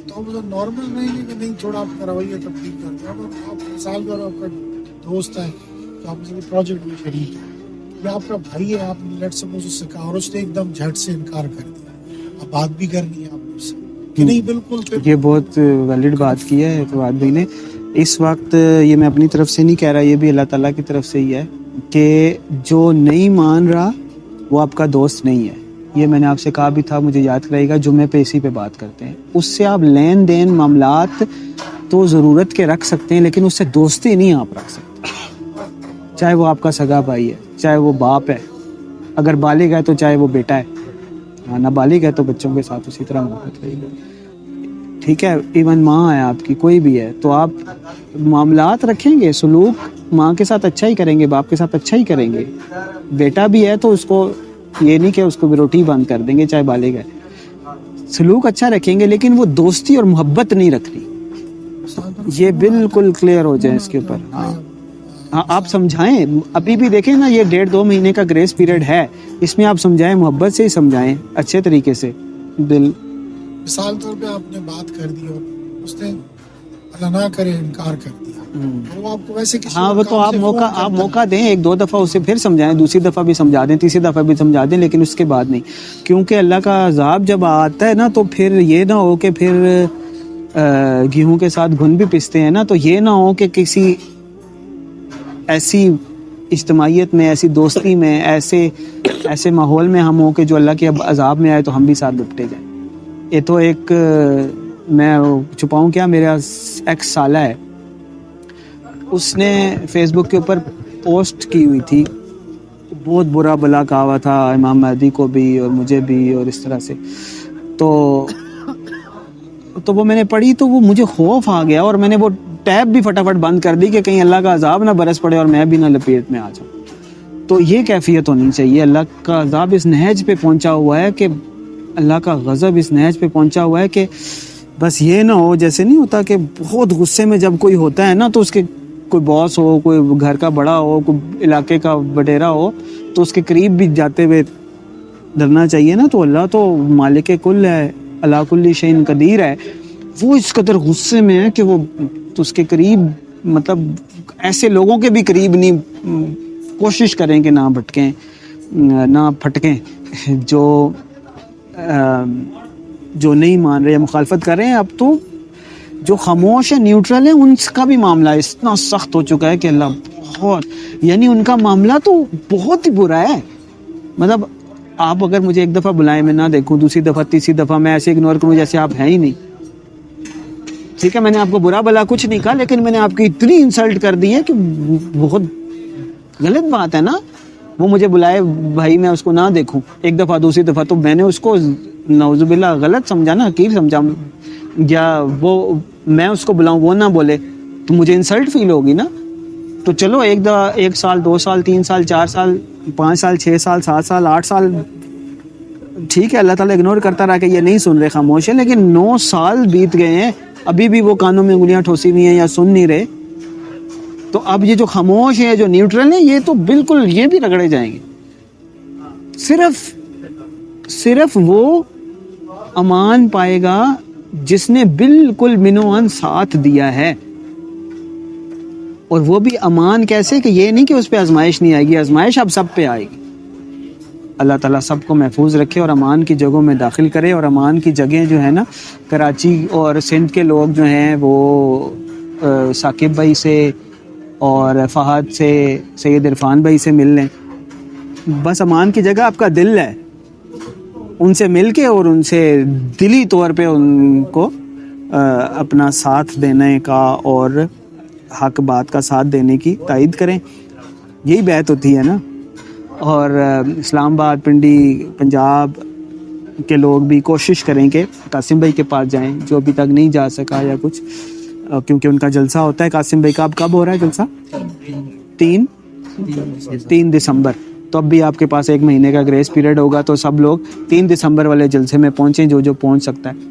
تو اب نارمل نہیں ہے کہ نہیں تھوڑا آپ کا رویہ تبدیل کرتے ہیں. اب آپ مثال کر آپ کا دوست ہے تو آپ سے پروجیکٹ میں شریک ہے, یا آپ کا بھائی ہے, آپ نے لیٹ سپوز اس سے کہا اور اس نے ایک دم جھٹ سے انکار کر دیا, اب بات بھی کرنی ہے آپ کو اس سے کہ نہیں بالکل. یہ بہت ویلڈ بات کی ہے فواد بھائی نے. اس وقت یہ میں اپنی طرف سے نہیں کہہ رہا, یہ بھی اللہ تعالیٰ کی طرف سے ہی ہے کہ جو نہیں مان رہا وہ آپ کا دوست نہیں ہے. یہ میں نے آپ سے کہا بھی تھا, مجھے یاد کرائے گا, جمعے پہ اسی پہ بات کرتے ہیں. اس سے آپ لین دین معاملات تو ضرورت کے رکھ سکتے ہیں, لیکن اس سے دوستی نہیں آپ رکھ سکتے, چاہے وہ آپ کا سگا بھائی ہے, چاہے وہ باپ ہے, اگر بالغ ہے تو چاہے وہ بیٹا ہے, نابالغ ہے تو بچوں کے ساتھ اسی طرح محبت رہے گی. ٹھیک ہے, ایون ماں ہے آپ کی, کوئی بھی ہے, تو آپ معاملات رکھیں گے, سلوک ماں کے ساتھ اچھا ہی کریں گے, باپ کے ساتھ اچھا ہی کریں گے. بیٹا بھی ہے تو اس کو یہ نہیں کہ اس کو بھی روٹی بند کر دیں گے چاہے بالغ ہے, سلوک اچھا رکھیں گے, لیکن وہ دوستی اور محبت نہیں رکھنی. یہ بالکل کلیئر ہو جائے اس کے اوپر. ہاں آپ سمجھائیں, ابھی بھی دیکھیں نا یہ 1.5-2 مہینے کا گریس پیریڈ ہے, اس میں آپ سمجھائیں, محبت سے ہی سمجھائیں, اچھے طریقے سے. مثال طور پہ آپ نے بات کر دی اور اس نے اللہ نہ کرے انکار کر دیا, وہ آپ کو ویسے کسی ہاں اور وہ تو کام آپ سے موقع فون آپ کرتا ہے. موقع دیں، ایک دو دفعہ اسے پھر سمجھائیں، دوسری دفعہ بھی سمجھا دیں، تیسری دفعہ بھی سمجھا دیں، لیکن اس کے بعد نہیں. کیونکہ اللہ کا عذاب جب آتا ہے نا تو پھر یہ نہ ہو کہ پھر گیہوں کے ساتھ گھن بھی پستے ہیں نا، تو یہ نہ ہو کہ کسی ایسی اجتماعیت میں، ایسی دوستی میں، ایسے ماحول میں ہم ہوں کہ جو اللہ کے عذاب میں آئے تو ہم بھی ساتھ لپٹے جائیں. یہ تو ایک میں چھپاؤں کیا، میرا ایکس سالہ ہے، اس نے فیس بک کے اوپر پوسٹ کی ہوئی تھی، بہت برا بلا کہا ہوا تھا امام مہدی کو بھی اور مجھے بھی اور اس طرح سے. تو وہ میں نے پڑھی تو وہ مجھے خوف آ گیا اور میں نے وہ ٹیب بھی فٹافٹ بند کر دی کہ کہیں اللہ کا عذاب نہ برس پڑے اور میں بھی نہ لپیٹ میں آ جاؤں. تو یہ کیفیت ہونی چاہیے. اللہ کا عذاب اس نہج پہ پہنچا ہوا ہے کہ اللہ کا غضب اس نہج پہ پہنچا ہوا ہے کہ بس یہ نہ ہو، جیسے نہیں ہوتا کہ بہت غصے میں جب کوئی ہوتا ہے نا تو اس کے کوئی باس ہو، کوئی گھر کا بڑا ہو، کوئی علاقے کا بڈیرا ہو تو اس کے قریب بھی جاتے ہوئے ڈرنا چاہیے نا. تو اللہ تو مالک کل ہے، اللہ کل شیء قدیر ہے، وہ اس قدر غصے میں ہے کہ وہ تو اس کے قریب، مطلب ایسے لوگوں کے بھی قریب نہیں، کوشش کریں کہ نہ بھٹکیں، نہ پھٹکیں، جو نہیں مان رہے، مخالفت کر رہے ہیں. اب تو جو خاموش ہے، نیوٹرل ہے، ان کا بھی معاملہ اتنا سخت ہو چکا ہے کہ اللہ بہت، یعنی ان کا معاملہ تو بہت ہی برا ہے. مطلب آپ اگر مجھے ایک دفعہ بلائیں میں نہ دیکھوں، دوسری دفعہ تیسری دفعہ میں ایسے اگنور کروں جیسے آپ ہیں ہی نہیں. ٹھیک ہے میں نے آپ کو برا بلا کچھ نہیں کہا، لیکن میں نے آپ کی اتنی انسلٹ کر دی ہے کہ بہت غلط بات ہے نا. وہ مجھے بلائے بھائی میں اس کو نہ دیکھوں ایک دفعہ دوسری دفعہ تو میں نے اس کو نعوذ باللہ غلط سمجھا نا، حقیر سمجھا، یا وہ میں اس کو بلاؤں وہ نہ بولے تو مجھے انسلٹ فیل ہوگی نا. تو چلو ایک سال 2 سال 3 سال 4 سال 5 سال 6 سال 7 سال 8 سال ٹھیک ہے، اللہ تعالیٰ اگنور کرتا رہا کہ یہ نہیں سن رہے، خاموش ہے، لیکن 9 سال بیت گئے ہیں، ابھی بھی وہ کانوں میں انگلیاں ٹھوسی ہوئی ہیں یا سن نہیں رہے. تو اب یہ جو خاموش ہے، جو نیوٹرل ہے، یہ تو بالکل یہ بھی رگڑے جائیں گے. صرف وہ امان پائے گا جس نے بالکل منوان ساتھ دیا ہے. اور وہ بھی امان کیسے، کہ یہ نہیں کہ اس پہ آزمائش نہیں آئے گی، آزمائش اب سب پہ آئے گی. اللہ تعالیٰ سب کو محفوظ رکھے اور امان کی جگہوں میں داخل کرے. اور امان کی جگہیں جو ہے نا، کراچی اور سندھ کے لوگ جو ہیں وہ ثاقب بھائی سے اور فہد سے، سید عرفان بھائی سے مل لیں. بس امان کی جگہ آپ کا دل ہے، ان سے مل کے اور ان سے دلی طور پہ ان کو اپنا ساتھ دینے کا اور حق بات کا ساتھ دینے کی تائید کریں. یہی بیعت ہوتی ہے نا. اور اسلام آباد، پنڈی، پنجاب کے لوگ بھی کوشش کریں کہ قاسم بھائی کے پاس جائیں جو ابھی تک نہیں جا سکا یا کچھ، کیونکہ ان کا جلسہ ہوتا ہے. قاسم بھائی کا اب کب ہو رہا ہے جلسہ؟ 3 دسمبر. تو اب بھی آپ کے پاس 1 مہینے کا گریس پیریڈ ہوگا، تو سب لوگ 3 دسمبر والے جلسے میں پہنچیں جو پہنچ سکتا ہے.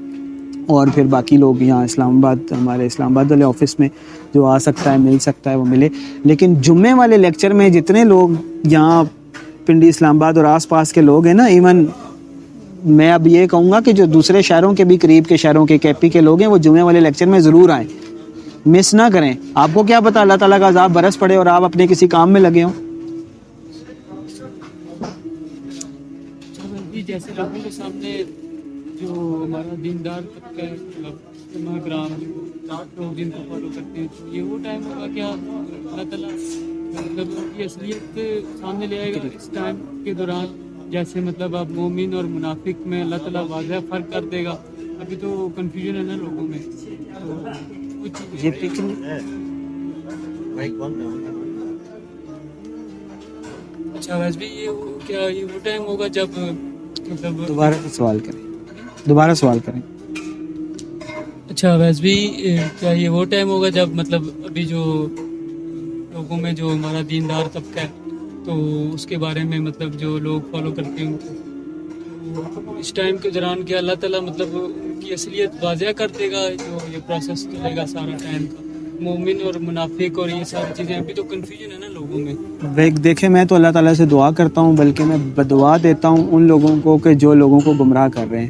اور پھر باقی لوگ یہاں اسلام آباد، ہمارے اسلام آباد والے آفس میں جو آ سکتا ہے مل سکتا ہے وہ ملے. لیکن جمعے والے لیکچر میں جتنے لوگ یہاں پنڈی، اسلام آباد اور آس پاس کے لوگ ہیں نا، ایون میں اب یہ کہوں گا کہ جو دوسرے شہروں کے بھی قریب کے شہروں کے KP کے لوگ ہیں وہ جمعے والے لیکچر میں ضرور آئیں، مس نہ کریں. آپ کو کیا پتا اللہ تعالیٰ کا عذاب برس پڑے اور آپ اپنے کسی کام میں لگے ہوں. جیسے لوگوں کے سامنے جو ہمارا دیندار طبقہ ہے، مطلب گرام لوگ جن کو فالو کرتے ہیں، تو یہ وہ ٹائم ہوگا کیا اللہ تعالیٰ مطلب ان کی اصلیت سامنے لے آئے گا اس ٹائم کے دوران، جیسے مطلب اب مومن اور منافق میں اللہ تعالیٰ واضح فرق کر دے گا. ابھی تو کنفیوژن ہے نا لوگوں میں. یہ فکر اچھا ویسے بھی یہ وہ ٹائم ہوگا جب مطلب دوبارہ سوال کریں. اچھا ویسے بھی کیا یہ وہ ٹائم ہوگا جب مطلب ابھی جو لوگوں میں جو ہمارا دیندار طبقہ ہے تو اس کے بارے میں مطلب جو لوگ فالو کرتے ہیں تو اس ٹائم کے دوران کیا اللہ تعالیٰ مطلب ان کی اصلیت واضح کر دے گا، جو یہ پروسیس چلے گا سارا ٹائم کا، مومن اور منافق اور یہ ساری چیزیں. ابھی تو کنفیوژن ہے نا لوگوں میں. دیکھیں میں تو اللہ تعالیٰ سے دعا کرتا ہوں، بلکہ میں بدعا دیتا ہوں ان لوگوں کو کہ جو لوگوں کو گمراہ کر رہے ہیں.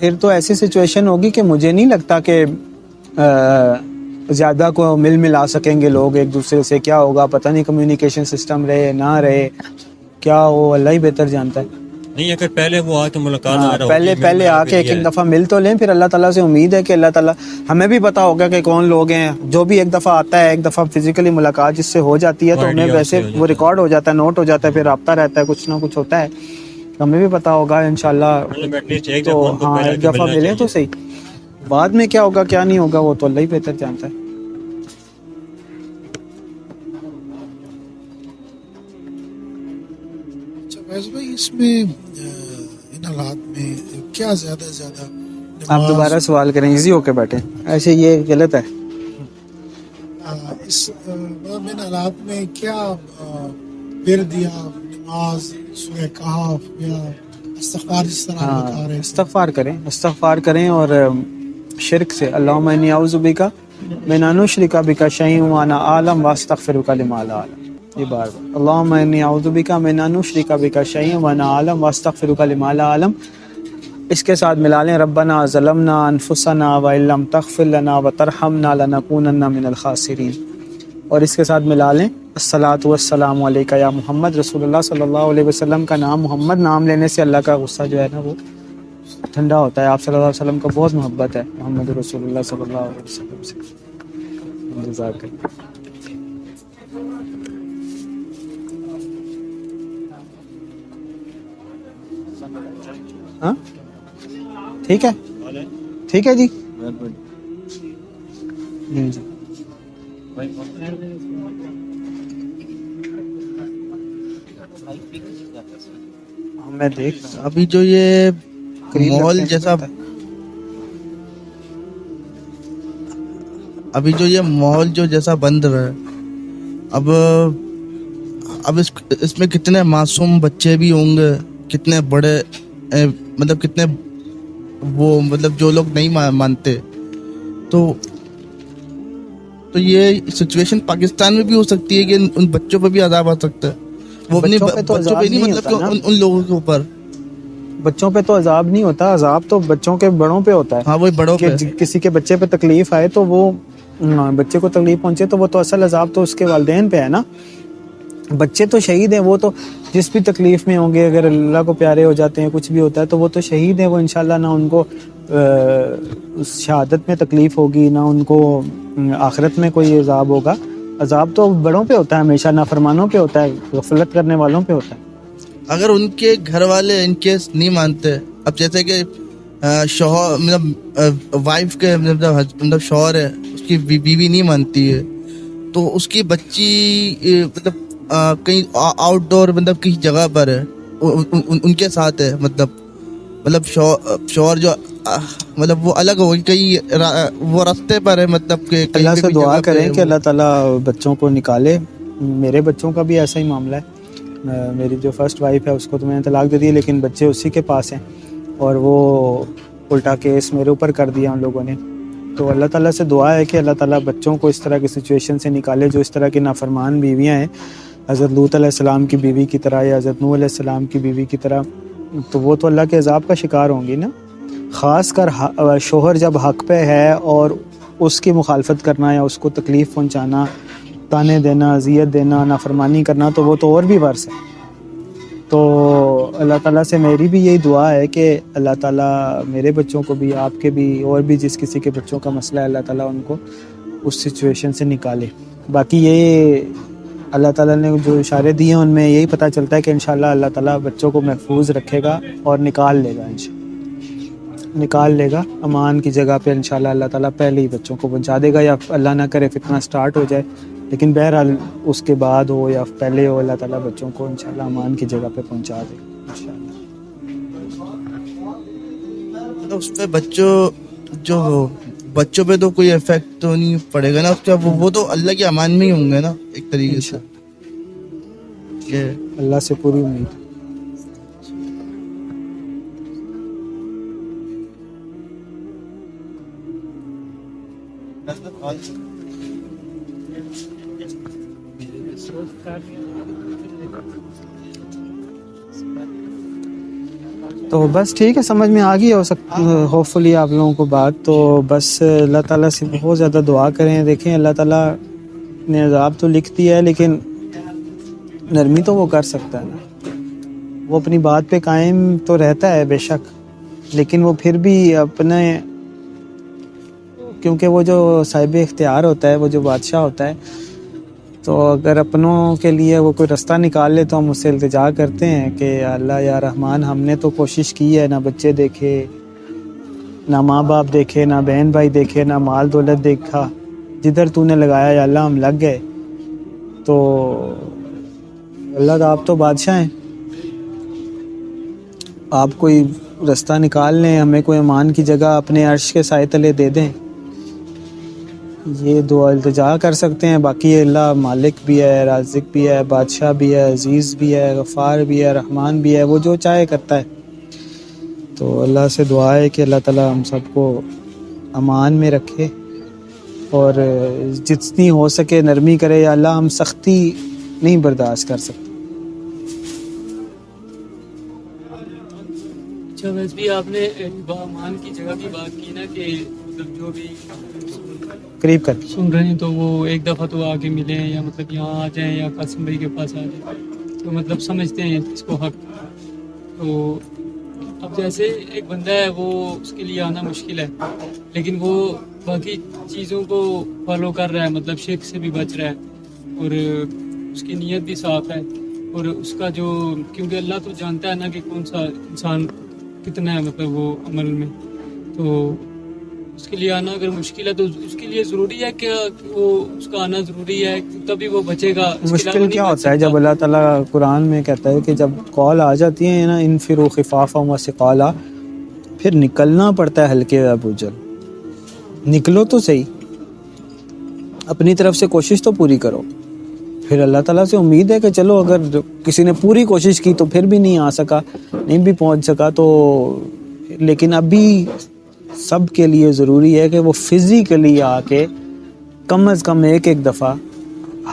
پھر تو ایسی سچویشن ہوگی کہ مجھے نہیں لگتا کہ زیادہ کو مل ملا سکیں گے لوگ ایک دوسرے سے. کیا ہوگا پتہ نہیں, کمیونیکیشن سسٹم رہے نہ رہے, کیا ہو اللہ ہی بہتر جانتا ہے. نہیں اگر پہلے وہ آ کے ملاقات وغیرہ پہلے آ کے ایک دفعہ مل تو لیں, پھر اللہ تعالیٰ سے امید ہے کہ اللہ تعالیٰ ہمیں بھی پتا ہوگا کہ کون لوگ ہیں. جو بھی ایک دفعہ آتا ہے, ایک دفعہ فزیکلی ملاقات جس سے ہو جاتی ہے تو ہمیں ویسے وہ ریکارڈ ہو جاتا ہے, نوٹ ہو جاتا ہے, پھر رابطہ رہتا ہے, کچھ نہ کچھ ہوتا ہے, ہمیں بھی پتا ہوگا انشاءاللہ. تو ہاں ایک دفعہ ملیں تو صحیح, بعد میں کیا ہوگا کیا نہیں ہوگا وہ تو اللہ ہی بہتر جانتا ہے. اچھا ویس بھائی, اس میں ان حالات میں کیا زیادہ سے زیادہ آپ دوبارہ سوال کریں, ایزی ہو کے بیٹھیں, ایسے یہ غلط ہے. اس ان حالات میں کیا ورد یا نماز, سورہ کہف یا استغفار جس طرح آپ بتا رہے ہیں, استغفار کریں اور شرک سے, اللہم انی اعوذ بک من ان اشرک بک شیئا وانا اعلم واستغفرک لما لا اعلم. یہ بار اللہم انی اعوذ بک من ان اشرک بک شیئا وانا اعلم واستغفرک لما لا اعلم. اس کے ساتھ ملا لیں ربنا ظلمنا انفسنا وان لم تغفر لنا وترحمنا لنکونن من الخاسرین. اور اس کے ساتھ ملا لیں الصلاۃ والسلام علیک یا محمد. رسول اللہ صلی اللہ علیہ وسلم کا نام محمد نام لینے سے اللہ کا غصہ جو ہے نا وہ ٹھنڈا ہوتا ہے. آپ صلی اللہ علیہ وسلم کو بہت محبت ہے محمد رسول اللہ صلی اللہ علیہ وسلم سے. انتظار کریں. ہاں ٹھیک ہے, ٹھیک ہے جی جی. میں دیکھ ابھی جو یہ ماحول جیسا ابھی جو یہ ماحول جو جیسا بند رہا ہے, اب اس میں کتنے معصوم بچے بھی ہوں گے, کتنے بڑے مطلب کتنے وہ مطلب جو لوگ نہیں مانتے. تو یہ سچویشن پاکستان میں بھی ہو سکتی ہے کہ ان بچوں پہ بھی عذاب آ سکتا ہے. وہ اپنے بچوں پہ نہیں مطلب ان لوگوں کے اوپر بچوں پہ تو عذاب نہیں ہوتا, عذاب تو بچوں کے بڑوں پہ ہوتا ہے. ہاں وہی بڑوں پہ, کسی کے بچے پہ تکلیف آئے تو وہ بچے کو تکلیف پہنچے تو وہ تو اصل عذاب تو اس کے والدین پہ ہے نا. بچے تو شہید ہیں, وہ تو جس بھی تکلیف میں ہوں گے, اگر اللہ کو پیارے ہو جاتے ہیں کچھ بھی ہوتا ہے تو وہ تو شہید ہیں. وہ انشاءاللہ نہ ان کو شہادت میں تکلیف ہوگی نہ ان کو آخرت میں کوئی عذاب ہوگا. عذاب تو بڑوں پہ ہوتا ہے ہمیشہ, نافرمانوں پہ ہوتا ہے, غفلت کرنے والوں پہ ہوتا ہے. اگر ان کے گھر والے ان کیس نہیں مانتے, اب جیسے کہ شوہر مطلب وائف کے مطلب شوہر ہے, اس کی بیوی نہیں مانتی ہے, تو اس کی بچی مطلب کہیں آؤٹ ڈور مطلب کسی جگہ پر ہے, ان کے ساتھ ہے, مطلب شوہر جو مطلب وہ الگ ہوگی, کہیں وہ راستے پر ہے, مطلب کہ اللہ سے دعا کریں کہ اللہ تعالیٰ بچوں کو نکالے. میرے بچوں کا بھی ایسا ہی معاملہ ہے. میری جو فرسٹ وائف ہے اس کو تو میں نے طلاق دے دی, لیکن بچے اسی کے پاس ہیں اور وہ الٹا کیس میرے اوپر کر دیا ان لوگوں نے. تو اللہ تعالیٰ سے دعا ہے کہ اللہ تعالیٰ بچوں کو اس طرح کی سچویشن سے نکالے جو اس طرح کی نافرمان بیویاں ہیں, حضرت لوط علیہ السلام کی بیوی کی طرح یا حضرت نوح علیہ السلام کی بیوی کی طرح. تو وہ تو اللہ کے عذاب کا شکار ہوں گی نا. خاص کر شوہر جب حق پہ ہے اور اس کی مخالفت کرنا یا اس کو تکلیف پہنچانا, تانے دینا, اذیت دینا, نافرمانی کرنا, تو وہ تو اور بھی ورس ہے. تو اللہ تعالیٰ سے میری بھی یہی دعا ہے کہ اللہ تعالیٰ میرے بچوں کو بھی, آپ کے بھی, اور بھی جس کسی کے بچوں کا مسئلہ ہے, اللہ تعالیٰ ان کو اس سچویشن سے نکالے. باقی یہ اللہ تعالیٰ نے جو اشارے دیے ہیں ان میں یہی پتہ چلتا ہے کہ انشاءاللہ اللہ تعالیٰ بچوں کو محفوظ رکھے گا اور نکال لے گا, نکال لے گا امان کی جگہ پہ انشاءاللہ. اللہ تعالیٰ پہلے ہی بچوں کو پہنچا دے گا, یا اللہ نہ کرے فتنہ سٹارٹ ہو جائے, لیکن بہرحال اس کے بعد ہو یا پہلے ہو, اللہ تعالیٰ بچوں کو انشاءاللہ امان کی جگہ پہ پہنچا دے گا انشاءاللہ. اس پہ بچوں پہ تو کوئی افیکٹ تو نہیں پڑے گا نا اس کا, وہ تو اللہ کے امان میں ہی ہوں گے نا ایک طریقے سے. اللہ سے پوری امید. تو بس ٹھیک ہے, سمجھ میں آ گئی ہو ہوپ فلی آپ لوگوں کو بات. تو بس اللہ تعالیٰ سے بہت زیادہ دعا کریں. دیکھیں اللہ تعالیٰ نے عذاب تو لکھ دیا ہے, لیکن نرمی تو وہ کر سکتا ہے نا. وہ اپنی بات پہ قائم تو رہتا ہے بے شک, لیکن وہ پھر بھی اپنے, کیونکہ وہ جو صاحب اختیار ہوتا ہے, وہ جو بادشاہ ہوتا ہے, تو اگر اپنوں کے لیے وہ کوئی رستہ نکال لے تو ہم اس سے التجا کرتے ہیں کہ اللہ یا رحمان, ہم نے تو کوشش کی ہے, نہ بچے دیکھے, نہ ماں باپ دیکھے, نہ بہن بھائی دیکھے, نہ مال دولت دیکھا, جدھر تو نے لگایا یا اللہ ہم لگ گئے. تو اللہ آپ تو بادشاہ ہیں, آپ کوئی رستہ نکال لیں, ہمیں کوئی امان کی جگہ اپنے عرش کے سائے تلے دے دیں. یہ دعا التجا کر سکتے ہیں. باقی اللہ مالک بھی ہے, رازق بھی ہے, بادشاہ بھی ہے, عزیز بھی ہے, غفار بھی ہے, رحمان بھی ہے, وہ جو چاہے کرتا ہے. تو اللہ سے دعا ہے کہ اللہ تعالیٰ ہم سب کو امان میں رکھے اور جتنی ہو سکے نرمی کرے. یا اللہ ہم سختی نہیں برداشت کر سکتے. اچھا ویسے بھی آپ نے امان کی جگہ کی بات کی نا, کہ مطلب جو بھی قریب کر سن رہے ہیں تو وہ ایک دفعہ تو آ کے ملیں, یا مطلب یہاں آ جائیں, یا قاسم بھائی کے پاس آ جائیں, تو مطلب سمجھتے ہیں اس کو حق. تو اب جیسے ایک بندہ ہے وہ اس کے لیے آنا مشکل ہے, لیکن وہ باقی چیزوں کو فالو کر رہا ہے, مطلب شرک سے بھی بچ رہا ہے, اور اس کی نیت بھی صاف ہے, اور اس کا جو, کیونکہ اللہ تو جانتا ہے نا کہ کون سا انسان کتنا ہے مطلب وہ عمل میں, تو اس کے لیے آنا اگر مشکل ہے تو اس کے لیے ضروری ہے کہ وہ اس کا آنا ضروری ہے, تبھی وہ بچے گا. مشکل کیا ہوتا ہے جب اللہ تعالیٰ قرآن میں کہتا ہے کہ جب کال آ جاتی ہے نا, انفروا خفافا وثقالا, پھر نکلنا پڑتا ہے ہلکے و بوجھل. نکلو تو صحیح, اپنی طرف سے کوشش تو پوری کرو. پھر اللہ تعالیٰ سے امید ہے کہ چلو اگر کسی نے پوری کوشش کی تو پھر بھی نہیں آ سکا, نہیں بھی پہنچ سکا, تو لیکن ابھی سب کے لیے ضروری ہے کہ وہ فزیکلی آ کے کم از کم ایک دفعہ.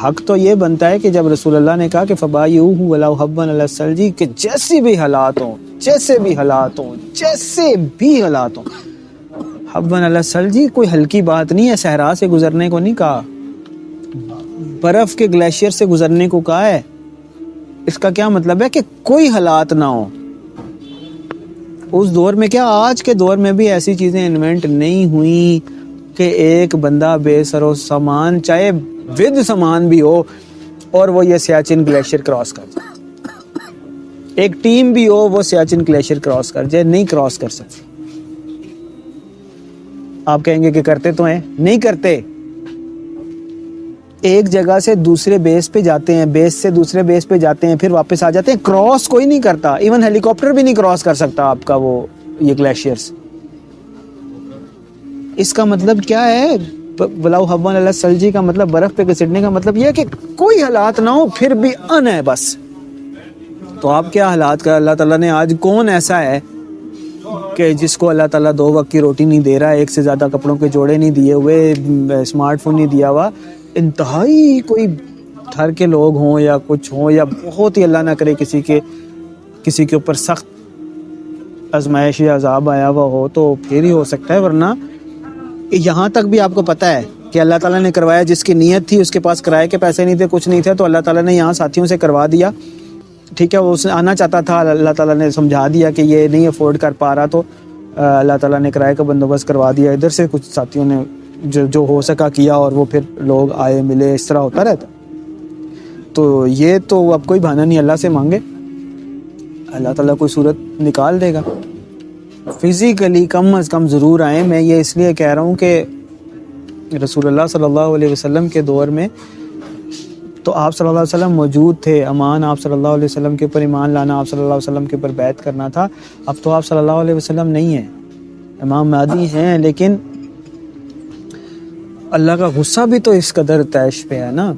حق تو یہ بنتا ہے کہ جب رسول اللہ نے کہا کہ فبایعوہ ولو حبا علی الثلج, کہ جیسے بھی حالات ہوں, جیسے بھی حالات ہوں, جیسے بھی حالات ہوں, حبا علی الثلج کوئی ہلکی بات نہیں ہے. صحرا سے گزرنے کو نہیں کہا, برف کے گلیشیئر سے گزرنے کو کہا ہے. اس کا کیا مطلب ہے کہ کوئی حالات نہ ہو. اس دور میں کیا, آج کے دور میں بھی ایسی چیزیں انوینٹ نہیں ہوئی کہ ایک بندہ بے سر و سامان, چاہے ود سامان بھی ہو, اور وہ یہ سیاچن گلیشیئر کراس کر جائے. ایک ٹیم بھی ہو وہ سیاچن گلیشیئر کراس کر جائے, نہیں کراس کر سکتے. آپ کہیں گے کہ کرتے تو ہیں, نہیں کرتے. ایک جگہ سے دوسرے بیس پہ جاتے ہیں, بیس سے دوسرے بیس پہ جاتے ہیں, پھر واپس آ جاتے ہیں. کراس کوئی نہیں کرتا, ایون ہیلی کاپٹر بھی نہیں کراس کر سکتا آپ کا وہ یہ گلیشیئرز. اس کا مطلب کیا ہے, ولو حبا علی الثلج کا مطلب برف پہ گھسٹنے کا مطلب یہ ہے کہ کوئی حالات نہ ہو پھر بھی ان ہے بس. تو آپ کیا حالات کا, اللہ تعالیٰ نے آج کون ایسا ہے کہ جس کو اللہ تعالیٰ 2 وقت کی روٹی نہیں دے رہا, ایک سے زیادہ کپڑوں کے جوڑے نہیں دیے ہوئے, اسمارٹ فون نہیں دیا ہوا. انتہائی کوئی تھر کے لوگ ہوں یا کچھ ہوں, یا بہت ہی اللہ نہ کرے کسی کے اوپر سخت آزمائش یا عذاب آیا ہوا ہو, تو پھر ہی ہو سکتا ہے. ورنہ یہاں تک بھی آپ کو پتہ ہے کہ اللہ تعالیٰ نے کروایا, جس کی نیت تھی اس کے پاس کرائے کے پیسے نہیں تھے, کچھ نہیں تھے, تو اللہ تعالیٰ نے یہاں ساتھیوں سے کروا دیا. ٹھیک ہے, وہ اس نے آنا چاہتا تھا, اللہ تعالیٰ نے سمجھا دیا کہ یہ نہیں افورڈ کر پا رہا, تو اللہ تعالیٰ نے کرائے کا بندوبست کروا دیا. ادھر سے کچھ ساتھیوں نے جو ہو سکا کیا, اور وہ پھر لوگ آئے ملے, اس طرح ہوتا رہتا. تو یہ تو اب کوئی بہانہ نہیں, اللہ سے مانگے, اللہ تعالیٰ کوئی صورت نکال دے گا. فزیکلی کم از کم ضرور آئیں. میں یہ اس لیے کہہ رہا ہوں کہ رسول اللہ صلی اللہ علیہ وسلم کے دور میں تو آپ صلی اللہ علیہ وسلم موجود تھے. امان آپ صلی اللہ علیہ وسلم کے اوپر ایمان لانا, آپ صلی اللہ علیہ وسلم کے اوپر بیعت کرنا تھا. اب تو آپ صلی اللہ علیہ وسلم نہیں ہیں, امام مہدی ہیں, لیکن اللہ کا غصہ بھی تو اس قدر تیش پہ ہے نا,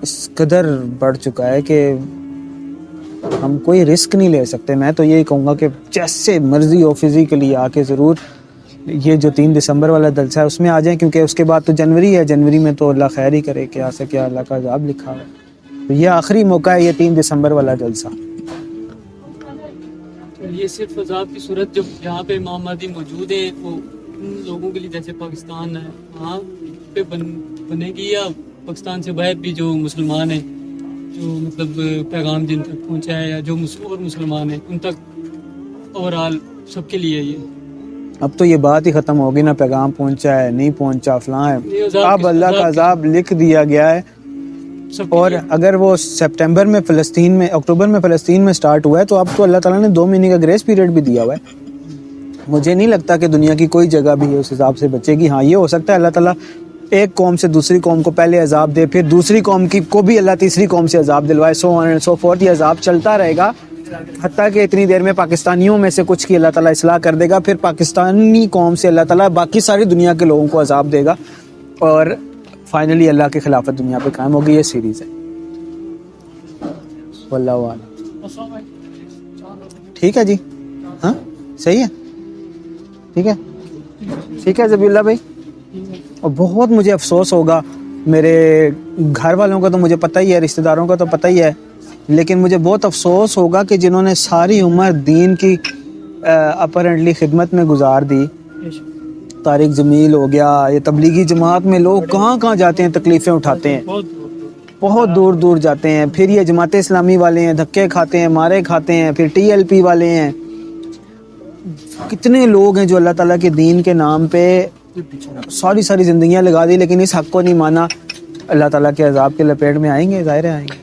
اس قدر بڑھ چکا ہے کہ ہم کوئی رسک نہیں لے سکتے. میں تو یہی کہوں گا کہ جیسے مرضی ہو فزیکلی آ کے ضرور یہ جو 3 دسمبر والا جلسہ ہے اس میں آ جائیں, کیونکہ اس کے بعد تو جنوری ہے. جنوری میں تو اللہ خیر ہی کرے کہ آ سکے, اللہ کا عذاب لکھا ہے. تو یہ آخری موقع ہے, یہ 3 دسمبر والا جلسہ. یہ صرف عذاب کی صورت جب جہاں پہ امام مہدی موجود ہے وہ ان لوگوں کے لیے جیسے پاکستان ہے وہاں پہ بنے گی، یا پاکستان سے باہر بھی جو مسلمان ہیں جو مطلب پیغام جن تک پہنچا ہے یا جو اور مسلمان ہیں ان تک اوورال سب کے لیے یہ اب تو یہ بات ہی ختم ہوگی نا، پیغام پہنچا ہے نہیں پہنچا فلاں ہے، یہ عذاب اب اللہ کا عذاب لکھ دیا گیا ہے. سب کے اور لیے. اگر وہ سپٹمبر میں فلسطین میں، اکتوبر میں فلسطین میں سٹارٹ ہوا ہے تو اب تو اللہ تعالیٰ نے 2 مہینے کا گریس پیریڈ بھی دیا ہوا ہے. مجھے نہیں لگتا کہ دنیا کی کوئی جگہ بھی اس حساب سے بچے گی. ہاں یہ ہو سکتا ہے اللہ تعالیٰ ایک قوم سے دوسری قوم کو پہلے عذاب دے، پھر دوسری قوم کو بھی اللہ تیسری قوم سے عذاب دلوائے، سو آن اینڈ سو فورتھ. یہ عذاب چلتا رہے گا حتیٰ کہ اتنی دیر میں پاکستانیوں میں سے کچھ کی اللہ تعالیٰ اصلاح کر دے گا، پھر پاکستانی قوم سے اللہ تعالیٰ باقی ساری دنیا کے لوگوں کو عذاب دے گا اور فائنلی اللہ کی خلافت دنیا پہ قائم ہوگی. یہ سیریز ہے. واللہ اعلم. ٹھیک ہے جی، ہاں صحیح ہے، ٹھیک ہے، ٹھیک ہے ذبی اللہ بھائی. اور بہت مجھے افسوس ہوگا، میرے گھر والوں کا تو مجھے پتہ ہی ہے، رشتہ داروں کا تو پتہ ہی ہے، لیکن مجھے بہت افسوس ہوگا کہ جنہوں نے ساری عمر دین کی اپرنٹلی خدمت میں گزار دی. طارق جمیل ہو گیا، یہ تبلیغی جماعت میں لوگ کہاں کہاں جاتے ہیں، تکلیفیں اٹھاتے ہیں، بہت دور دور جاتے ہیں. پھر یہ جماعت اسلامی والے ہیں، دھکے کھاتے ہیں، مارے کھاتے ہیں. پھر TLP والے ہیں. کتنے لوگ ہیں جو اللہ تعالیٰ کے دین کے نام پہ ساری زندگیاں لگا دی لیکن اس حق کو نہیں مانا. اللہ تعالیٰ کے عذاب کے لپیٹ میں آئیں گے، ظاہر آئیں گے.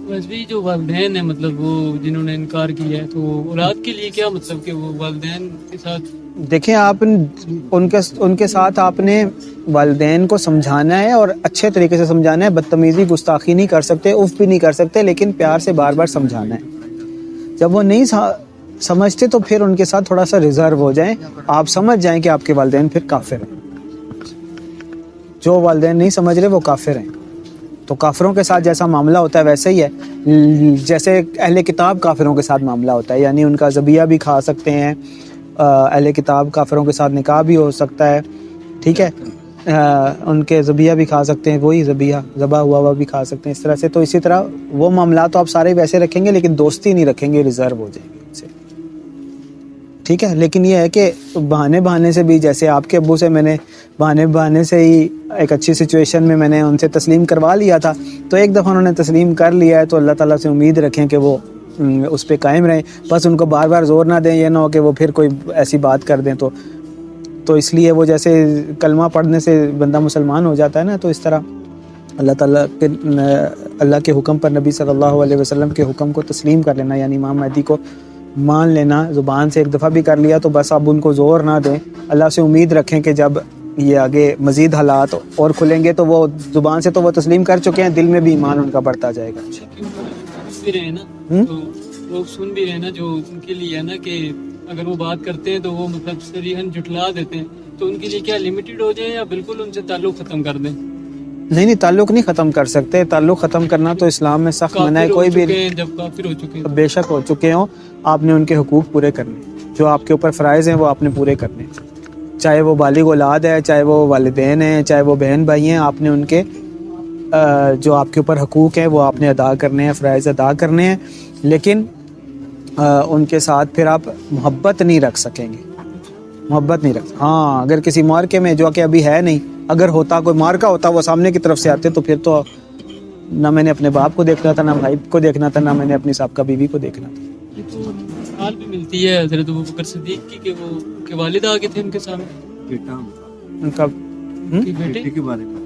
بس بھی جو والدین ہیں مطلب وہ جنہوں نے انکار کیا ہے تو اولاد کے لیے کیا مطلب کہ وہ والدین کے ساتھ دیکھیں آپ ان کے ساتھ آپ نے والدین کو سمجھانا ہے اور اچھے طریقے سے سمجھانا ہے. بدتمیزی گستاخی نہیں کر سکتے، اف بھی نہیں کر سکتے، لیکن پیار سے بار بار سمجھانا ہے. جب وہ نہیں سمجھتے تو پھر ان کے ساتھ تھوڑا سا ریزرو ہو جائیں. آپ سمجھ جائیں کہ آپ کے والدین پھر کافر ہیں. جو والدین نہیں سمجھ رہے وہ کافر ہیں. تو کافروں کے ساتھ جیسا معاملہ ہوتا ہے ویسے ہی ہے جیسے اہل کتاب کافروں کے ساتھ معاملہ ہوتا ہے. یعنی ان کا ذبیحہ بھی کھا سکتے ہیں، اہل کتاب کافروں کے ساتھ نکاح بھی ہو سکتا ہے، ٹھیک ہے، ان کے ذبیحہ بھی کھا سکتے ہیں، وہی ذبح ہوا بھی کھا سکتے ہیں اس طرح سے. تو اسی طرح وہ معاملات تو آپ سارے ویسے رکھیں گے لیکن دوستی نہیں رکھیں گے، ریزرو ہو جائیں گے ان سے، ٹھیک ہے. لیکن یہ ہے کہ بہانے سے بھی، جیسے آپ کے ابو سے میں نے بہانے سے ہی ایک اچھی سچویشن میں نے ان سے تسلیم کروا لیا تھا، تو ایک دفعہ انہوں نے تسلیم کر لیا ہے تو اللہ تعالیٰ سے امید رکھیں کہ وہ اس پہ قائم رہیں. بس ان کو بار بار زور نہ دیں، یہ نہ ہو کہ وہ پھر کوئی ایسی بات کر دیں. تو اس لیے وہ جیسے کلمہ پڑھنے سے بندہ مسلمان ہو جاتا ہے نا، تو اس طرح اللہ کے حکم پر، نبی صلی اللہ علیہ وسلم کے حکم کو تسلیم کر لینا، یعنی امام مہدی کو مان لینا. زبان سے ایک دفعہ بھی کر لیا تو بس اب ان کو زور نہ دیں. اللہ سے امید رکھیں کہ جب یہ آگے مزید حالات اور کھلیں گے تو وہ زبان سے تو وہ تسلیم کر چکے ہیں، دل میں بھی ایمان ان کا بڑھتا جائے گا. بھی رہے نا تو لوگ سن بھی رہے نا جو ان کے لیے ہے نا کہ اگر وہ بات کرتے ہیں تو وہ مطلب صریحاً جھٹلا دیتے ہیں، تو ان کے لیے کیا لمیٹڈ ہو جائے یا بالکل ان سے تعلق ختم کر دیں؟ نہیں تعلق نہیں ختم کر سکتے. تعلق ختم کرنا تو اسلام میں سخت منع ہے. کوئی بھی جب کافر ہو چکے ہیں، بے شک ہو چکے ہوں، آپ نے ان کے حقوق پورے کرنے، جو آپ کے اوپر فرائض ہیں وہ آپ نے پورے کرنے. چاہے وہ بالغ اولاد ہے، چاہے وہ والدین ہیں، چاہے وہ بہن بھائی ہیں، آپ نے ان کے جو آپ کے اوپر حقوق ہیں وہ آپ نے ادا کرنے ہیں، فرائض ادا کرنے ہیں. لیکن ان کے ساتھ پھر آپ محبت نہیں رکھ سکیں گے، محبت نہیں رکھ. ہاں اگر کسی مارکے میں، جو کہ ابھی ہے نہیں، اگر ہوتا کوئی مارکا ہوتا وہ سامنے کی طرف سے آتے تو پھر تو نہ میں نے اپنے باپ کو دیکھنا تھا، نہ بھائی کو دیکھنا تھا، نہ میں نے اپنی سابقہ بیوی کو دیکھنا تھا. یہ تو حال بھی ملتی ہے حضرت ابوبکر صدیق کی کہ وہ ان کے والد آگے تھے ان کے سامنے، ان کا بیٹے کے بارے میں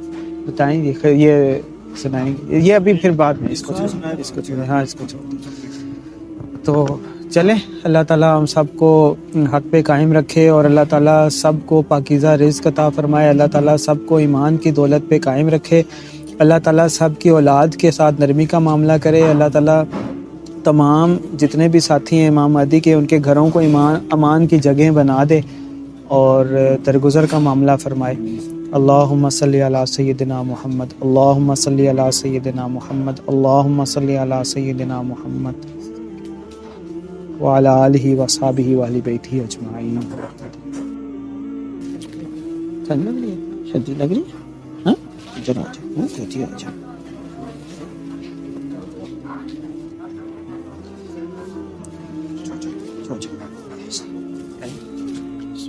بتائیں، یہ سنائیں گے، یہ ابھی پھر بعد میں اس کو چھوڑیں. ہاں اس کو چھوڑیں. تو چلیں، اللہ تعالیٰ ہم سب کو حق پہ قائم رکھے اور اللہ تعالیٰ سب کو پاکیزہ رزق عطا فرمائے. اللہ تعالیٰ سب کو ایمان کی دولت پہ قائم رکھے. اللہ تعالیٰ سب کی اولاد کے ساتھ نرمی کا معاملہ کرے. اللہ تعالیٰ تمام جتنے بھی ساتھی ہیں امام مہدی کے، ان کے گھروں کو امان کی جگہیں بنا دے اور درگزر کا معاملہ فرمائے. اللہم صلی علی سیدنا محمد، اللہم صلی علی سیدنا محمد، اللہم صلی علی سیدنا محمد وعلی آلہ وصحبہ واہل بیتہ اجمعین. شدید لگ رہی ہے؟ ہاں چلو اچھا اچھا